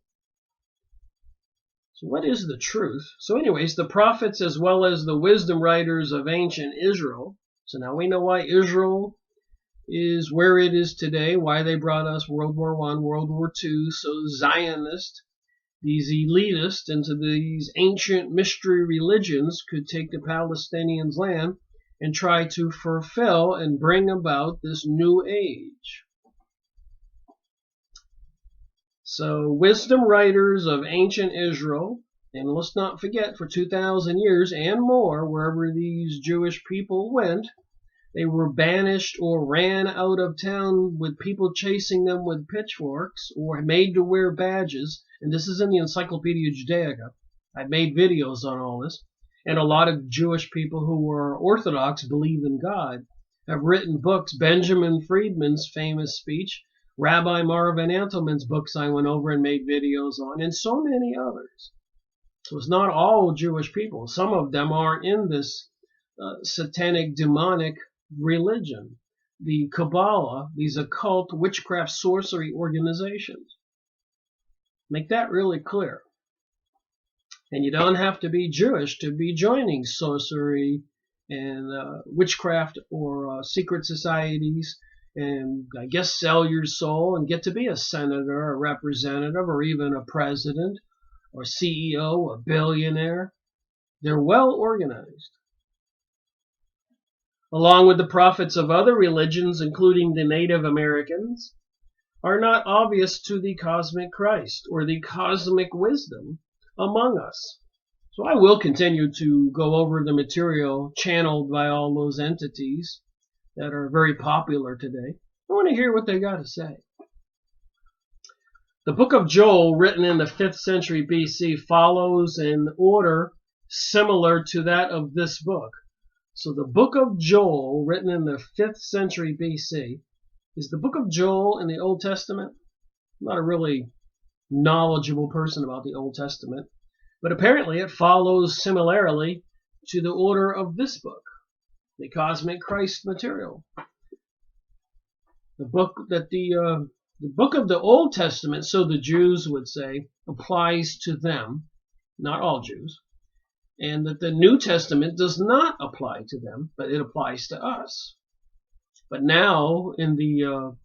So what is the truth? So anyways, the prophets as well as the wisdom writers of ancient Israel. So now we know why Israel is where it is today, why they brought us World War I, World War II, so Zionist, these elitists into these ancient mystery religions could take the Palestinians' land and try to fulfill and bring about this new age. So wisdom writers of ancient Israel, and let's not forget for 2,000 years and more, wherever these Jewish people went, they were banished or ran out of town with people chasing them with pitchforks or made to wear badges. And this is in the Encyclopedia Judaica. I've made videos on all this. And a lot of Jewish people who are Orthodox, believe in God, have written books. Benjamin Friedman's famous speech, Rabbi Marvin Antelman's books I went over and made videos on, and so many others. So it's not all Jewish people. Some of them are in this satanic, demonic religion, the Kabbalah, these occult witchcraft sorcery organizations. Make that really clear. And you don't have to be Jewish to be joining sorcery and witchcraft or secret societies, and I guess sell your soul and get to be a senator, a representative, or even a president or CEO, a billionaire. They're well organized. Along with the prophets of other religions, including the Native Americans, are not obvious to the cosmic Christ or the cosmic wisdom among us. So I will continue to go over the material channeled by all those entities that are very popular today. I want to hear what they got to say. The book of Joel, written in the 5th century BC, follows an order similar to that of this book. So the book of Joel, written in the 5th century BC, is the book of Joel in the Old Testament. I'm not a really knowledgeable person about the Old Testament, but apparently it follows similarly to the order of this book, the Cosmic Christ material. The book that the book of the Old Testament, so the Jews would say, applies to them, not all Jews. And that the New Testament does not apply to them, but it applies to us. But now, in the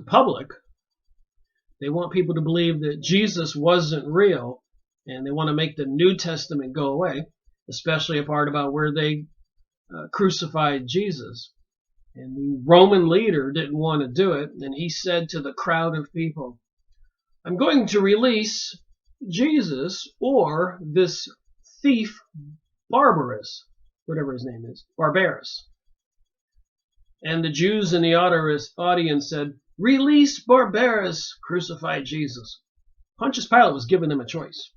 public, they want people to believe that Jesus wasn't real, and they want to make the New Testament go away, especially a part about where they crucified Jesus. And the Roman leader didn't want to do it, and he said to the crowd of people, I'm going to release Jesus or this thief Barbarus, whatever his name is, Barbarus. And the Jews in the audience said, release Barbarus, crucify Jesus. Pontius Pilate was giving them a choice.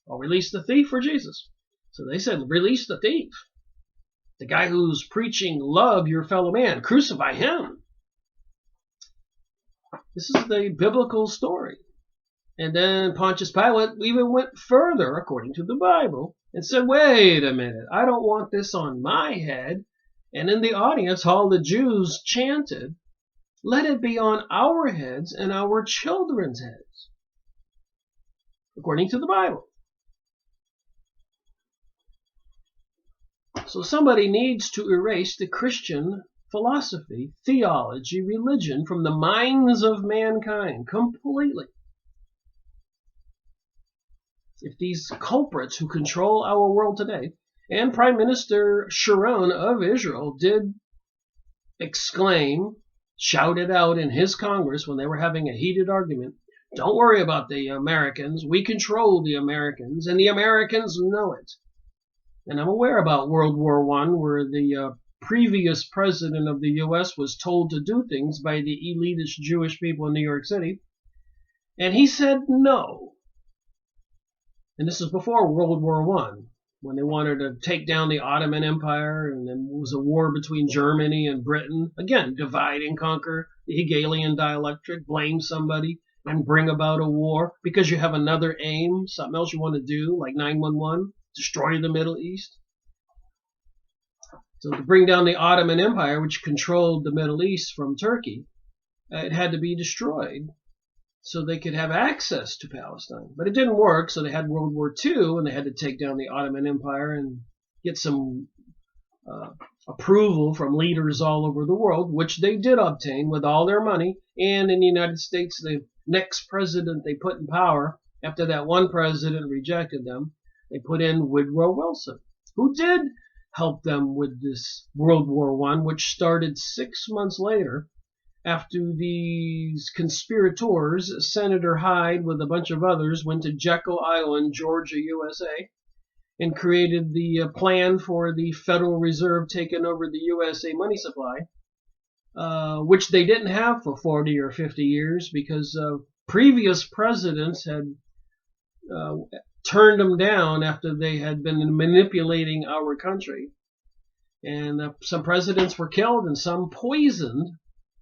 I'll release the thief or Jesus. So they said, release the thief. The guy who's preaching love your fellow man, crucify him. This is the biblical story. And then Pontius Pilate even went further, according to the Bible, and said, wait a minute, I don't want this on my head. And in the audience, all the Jews chanted, let it be on our heads and our children's heads, according to the Bible. So somebody needs to erase the Christian philosophy, theology, religion from the minds of mankind completely. If these culprits who control our world today, and Prime Minister Sharon of Israel did exclaim, shout it out in his Congress when they were having a heated argument, don't worry about the Americans, we control the Americans, and the Americans know it. And I'm aware about World War I, where the previous president of the U.S. was told to do things by the elitist Jewish people in New York City, and he said no. And this is before World War I, when they wanted to take down the Ottoman Empire, and then there was a war between Germany and Britain. Again, divide and conquer, the Hegelian dialectic, blame somebody and bring about a war because you have another aim, something else you want to do, like 9/11, destroy the Middle East. So to bring down the Ottoman Empire, which controlled the Middle East from Turkey, it had to be destroyed so they could have access to Palestine. But it didn't work, so they had World War II, and they had to take down the Ottoman Empire and get some approval from leaders all over the world, which they did obtain with all their money. And in the United States, the next president they put in power, after that one president rejected them, they put in Woodrow Wilson, who did help them with this World War I, which started 6 months later after these conspirators, Senator Hyde with a bunch of others, went to Jekyll Island, Georgia, USA, and created the plan for the Federal Reserve taking over the USA money supply, which they didn't have for 40 or 50 years because previous presidents had turned them down after they had been manipulating our country. And some presidents were killed and some poisoned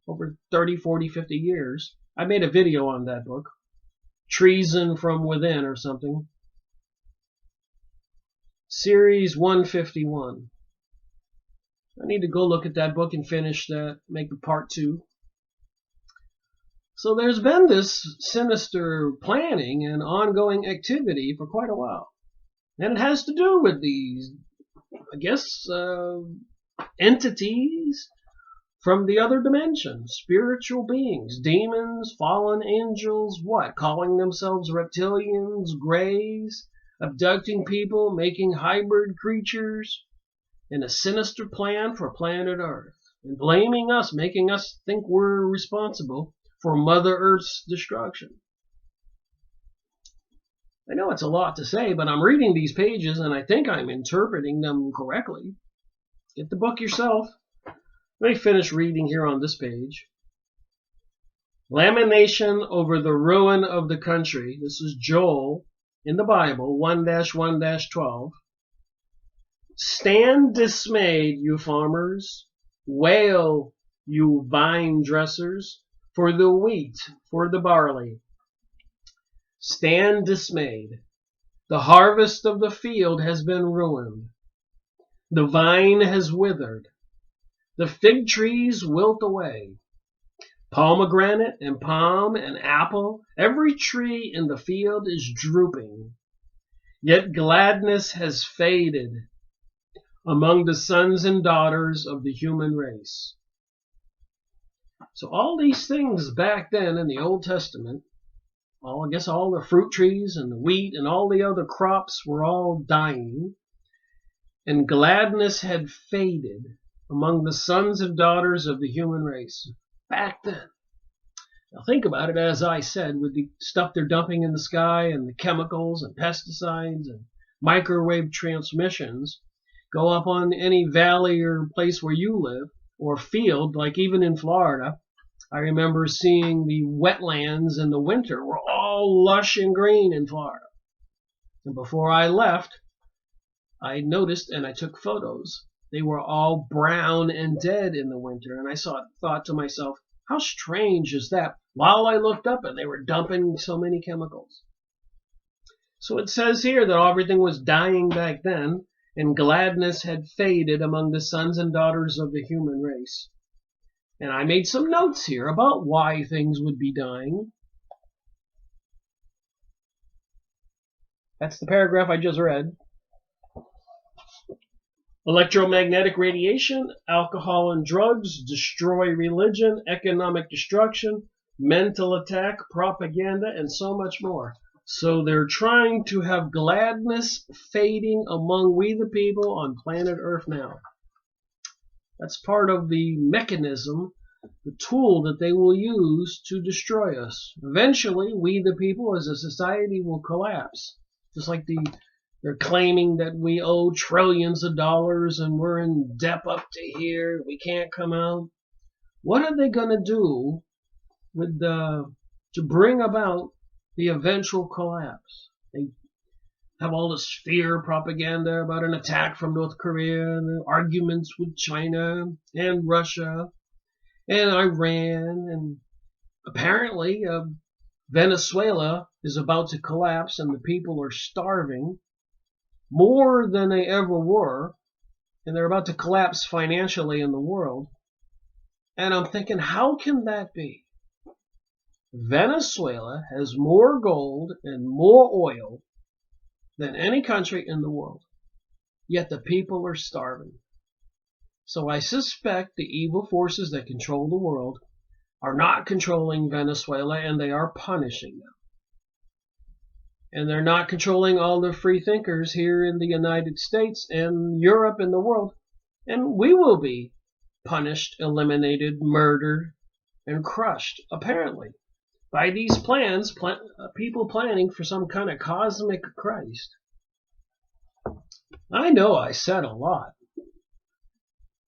over 30, 40, 50 years. I made a video on that book, Treason from Within or something. Series 151. I need to go look at that book and finish that, make a part 2. So there's been this sinister planning and ongoing activity for quite a while. And it has to do with these, I guess, entities from the other dimension, spiritual beings, demons, fallen angels, what? Calling themselves reptilians, greys, abducting people, making hybrid creatures, and a sinister plan for planet Earth, and blaming us, making us think we're responsible for Mother Earth's destruction. I know it's a lot to say, but I'm reading these pages and I think I'm interpreting them correctly. Get the book yourself. Let me finish reading here on this page. Lamentation over the ruin of the country. This is Joel in the Bible, 1-1-12. Stand dismayed, you farmers. Wail, you vine dressers, for the wheat, for the barley. Stand dismayed. The harvest of the field has been ruined. The vine has withered. The fig trees wilt away. Pomegranate and palm and apple, every tree in the field is drooping. Yet gladness has faded among the sons and daughters of the human race. So all these things back then in the Old Testament, I guess all the fruit trees and the wheat and all the other crops were all dying, and gladness had faded among the sons and daughters of the human race back then. Now think about it, as I said, with the stuff they're dumping in the sky and the chemicals and pesticides and microwave transmissions. Go up on any valley or place where you live, or field, like even in Florida. I remember seeing the wetlands in the winter were all lush and green in Florida. And before I left, I noticed and I took photos They were all brown and dead in the winter. And I thought to myself, how strange is that? While I looked up and they were dumping so many chemicals. So it says here that everything was dying back then, and gladness had faded among the sons and daughters of the human race. And I made some notes here about why things would be dying. That's the paragraph I just read. Electromagnetic radiation, alcohol and drugs, destroy religion, economic destruction, mental attack, propaganda, and so much more. So they're trying to have gladness fading among we the people on planet Earth now. That's part of the mechanism, the tool that they will use to destroy us. Eventually, we the people as a society will collapse. Just like they're claiming that we owe trillions of dollars and we're in debt up to here, we can't come out. What are they going to do with to bring about the eventual collapse? They have all this fear propaganda about an attack from North Korea, and the arguments with China and Russia and Iran, and apparently Venezuela is about to collapse and the people are starving more than they ever were, and they're about to collapse financially in the world. And I'm thinking, how can that be? Venezuela has more gold and more oil than any country in the world, yet the people are starving. So I suspect the evil forces that control the world are not controlling Venezuela, and they are punishing them. And they're not controlling all the free thinkers here in the United States and Europe and the world. And we will be punished, eliminated, murdered, and crushed, apparently, by these plans, people planning for some kind of cosmic Christ. I know I said a lot,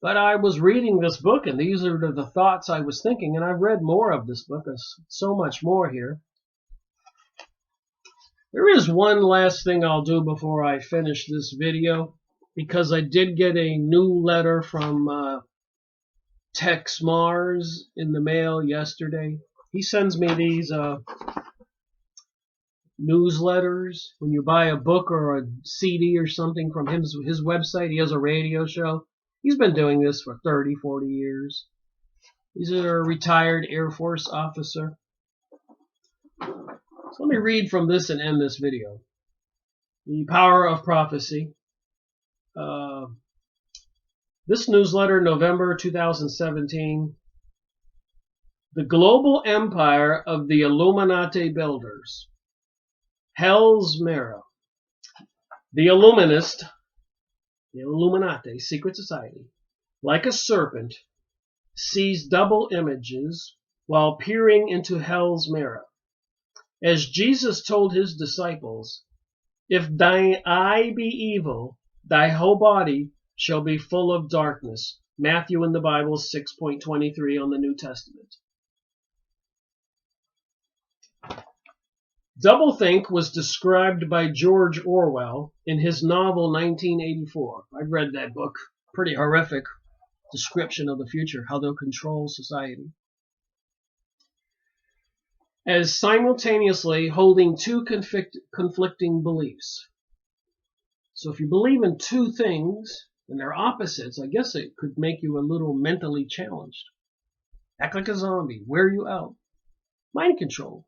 but I was reading this book, and these are the thoughts I was thinking, and I've read more of this book. There's so much more here. There is one last thing I'll do before I finish this video, because I did get a new letter from Tex Mars in the mail yesterday. He sends me these newsletters. When you buy a book or a CD or something from his website, he has a radio show. He's been doing this for 30, 40 years. He's a retired Air Force officer. So let me read from this and end this video. The Power of Prophecy. This newsletter, November 2017. The Global Empire of the Illuminati Builders. Hell's Mirror. The Illuminati, secret society, like a serpent, sees double images while peering into hell's mirror. As Jesus told his disciples, if thine eye be evil, thy whole body shall be full of darkness. Matthew in the Bible 6.23 on the New Testament. Doublethink was described by George Orwell in his novel 1984. I've read that book. Pretty horrific description of the future, how they'll control society. As simultaneously holding two conflicting beliefs. So if you believe in two things and they're opposites, I guess it could make you a little mentally challenged. Act like a zombie. Wear you out. Mind control.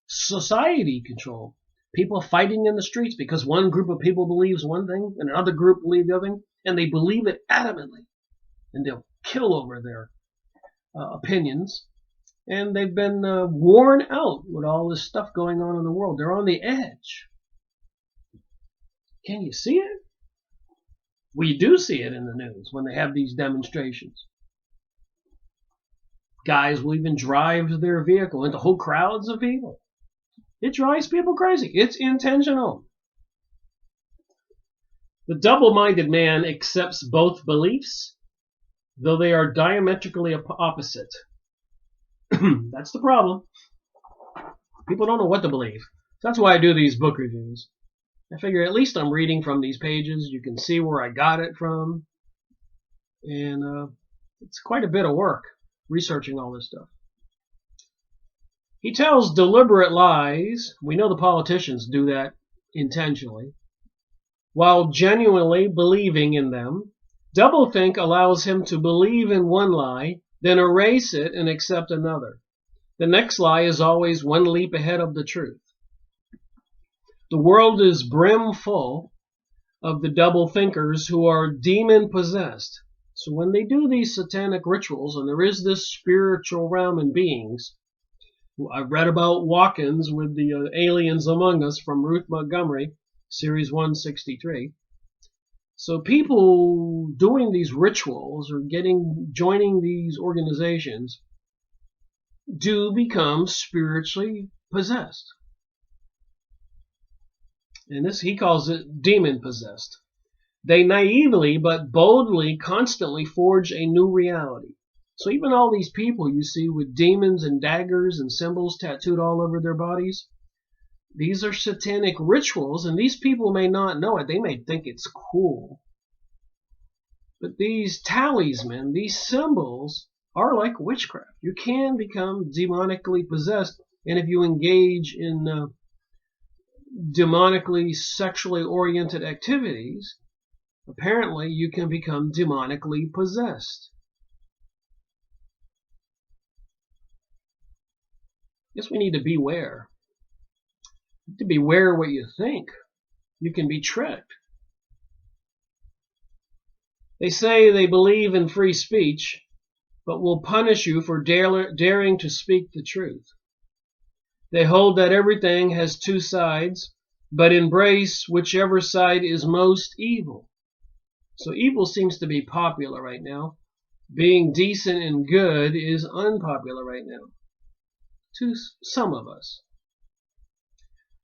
Society control. People fighting in the streets because one group of people believes one thing and another group believes the other thing, and they believe it adamantly. And they'll kill over their opinions. And they've been worn out with all this stuff going on in the world. They're on the edge. Can you see it? We do see it in the news when they have these demonstrations. Guys will even drive their vehicle into whole crowds of people. It drives people crazy. It's intentional. The double-minded man accepts both beliefs, though they are diametrically opposite. That's the problem. People don't know what to believe. That's why I do these book reviews. I figure at least I'm reading from these pages. You can see where I got it from. And it's quite a bit of work researching all this stuff. He tells deliberate lies. We know the politicians do that intentionally, while genuinely believing in them. Doublethink allows him to believe in one lie, then erase it and accept another. The next lie is always one leap ahead of the truth. The world is brimful of the double thinkers who are demon possessed. So when they do these satanic rituals, and there is this spiritual realm in beings, I've read about walk-ins with the aliens among us from Ruth Montgomery, series 163. So people doing these rituals or joining these organizations do become spiritually possessed. And this, he calls it demon possessed. They naively but boldly constantly forge a new reality. So even all these people you see with demons and daggers and symbols tattooed all over their bodies, these are satanic rituals, and these people may not know it. They may think it's cool. But these talismans, these symbols, are like witchcraft. You can become demonically possessed, and if you engage in demonically sexually oriented activities, apparently you can become demonically possessed. Yes, we need to beware. You have to beware what you think. You can be tricked. They say they believe in free speech, but will punish you for daring to speak the truth. They hold that everything has two sides, but embrace whichever side is most evil. So evil seems to be popular right now. Being decent and good is unpopular right now, to some of us.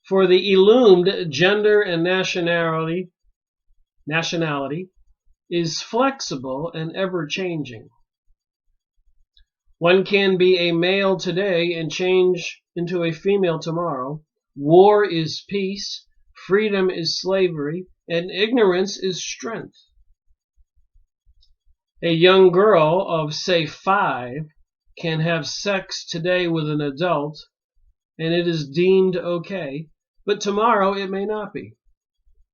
For the illumined, gender and nationality is flexible and ever-changing. One can be a male today and change into a female tomorrow. War is peace, freedom is slavery, and ignorance is strength. A young girl of, say, 5 can have sex today with an adult, and it is deemed okay, but tomorrow it may not be.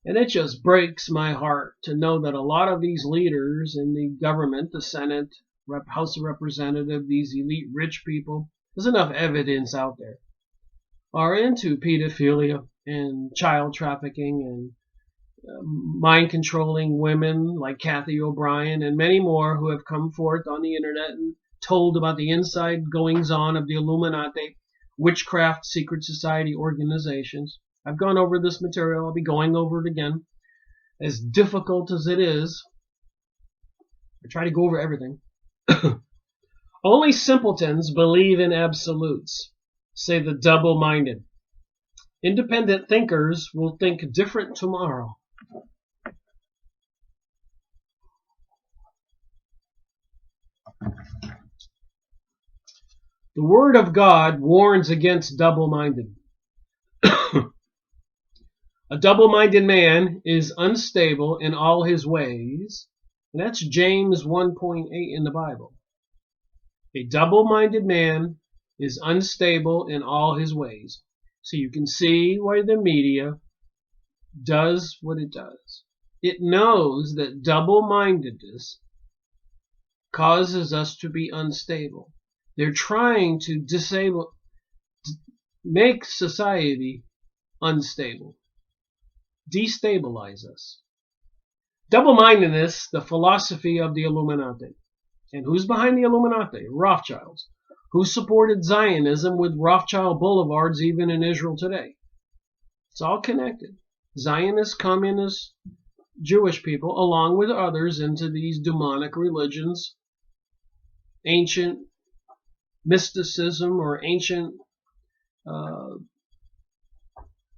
And it just breaks my heart to know that a lot of these leaders in the government, the Senate, House of Representatives, these elite rich people, there's enough evidence out there, are into pedophilia and child trafficking and mind controlling women like Kathy O'Brien and many more who have come forth on the internet and told about the inside goings on of the Illuminati, witchcraft, secret society organizations. I've gone over this material. I'll be going over it again. As difficult as it is, I try to go over everything. Only simpletons believe in absolutes, say the double-minded. Independent thinkers will think different tomorrow. The Word of God warns against double-minded. A double-minded man is unstable in all his ways. And that's James 1.8 in the Bible. A double-minded man is unstable in all his ways. So you can see why the media does what it does. It knows that double-mindedness causes us to be unstable. They're trying to make society unstable, destabilize us. Double-mindedness, the philosophy of the Illuminati. And who's behind the Illuminati? Rothschilds. Who supported Zionism with Rothschild boulevards even in Israel today? It's all connected. Zionists, communists, Jewish people, along with others, into these demonic religions, ancient mysticism or ancient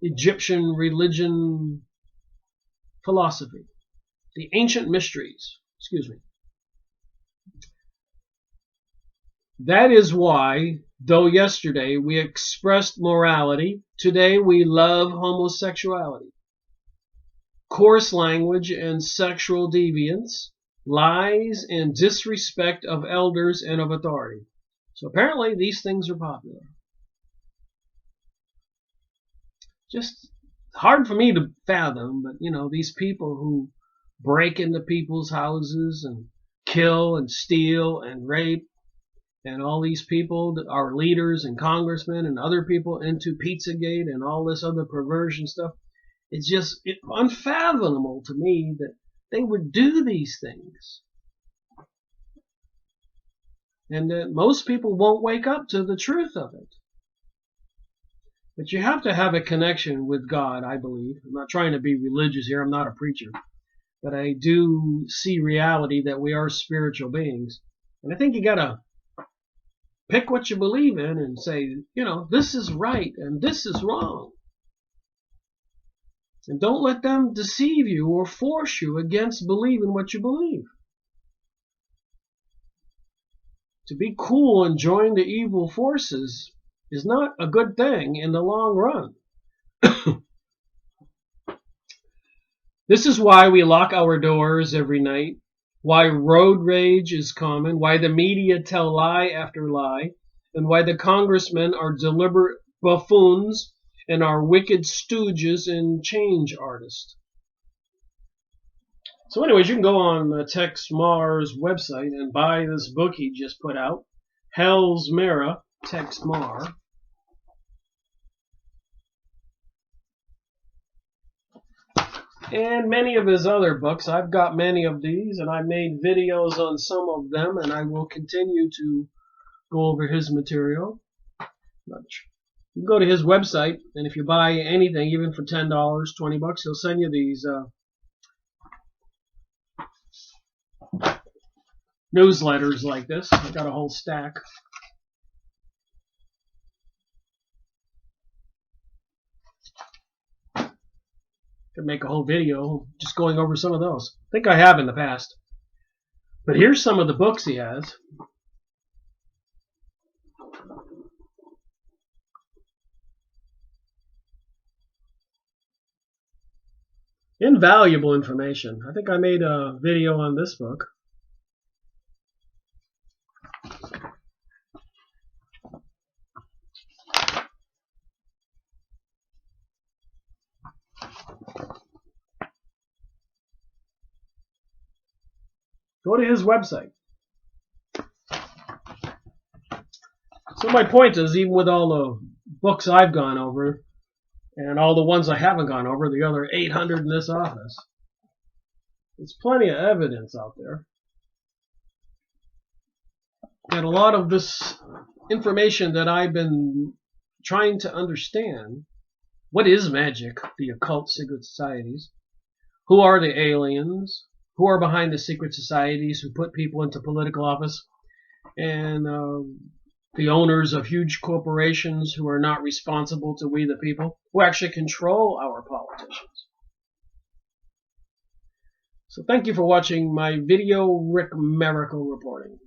Egyptian religion philosophy. The ancient mysteries, That is why, though yesterday we expressed morality, today we love homosexuality. coarse language and sexual deviance, lies, and disrespect of elders and of authority. So apparently these things are popular. Just hard for me to fathom, but these people who break into people's houses and kill and steal and rape, and all these people that are leaders and congressmen and other people into Pizzagate and all this other perversion stuff. It's just unfathomable to me that they would do these things. And that most people won't wake up to the truth of it. But you have to have a connection with God, I believe. I'm not trying to be religious here. I'm not a preacher. But I do see reality that we are spiritual beings. And I think you got to pick what you believe in and say, this is right and this is wrong. And don't let them deceive you or force you against believing what you believe. To be cool and join the evil forces is not a good thing in the long run. This is why we lock our doors every night, why road rage is common, why the media tell lie after lie, and why the congressmen are deliberate buffoons and are wicked stooges and change artists. So anyways, you can go on Tex Marr's website and buy this book he just put out, Hell's Mirror, Tex Marr. And many of his other books. I've got many of these, and I made videos on some of them, and I will continue to go over his material. You can go to his website, and if you buy anything, even for $10, $20, he'll send you these newsletters like this. I've got a whole stack. Could make a whole video just going over some of those. I think I have in the past. But here's some of the books he has. Invaluable information. I think I made a video on this book. Go to his website. So my point is, even with all the books I've gone over, and all the ones I haven't gone over, the other 800 in this office, there's plenty of evidence out there. And a lot of this information that I've been trying to understand, what is magic, the occult secret societies, who are the aliens, who are behind the secret societies who put people into political office, and the owners of huge corporations who are not responsible to we the people, who actually control our politicians. So thank you for watching my video, Rick Miracle Reporting.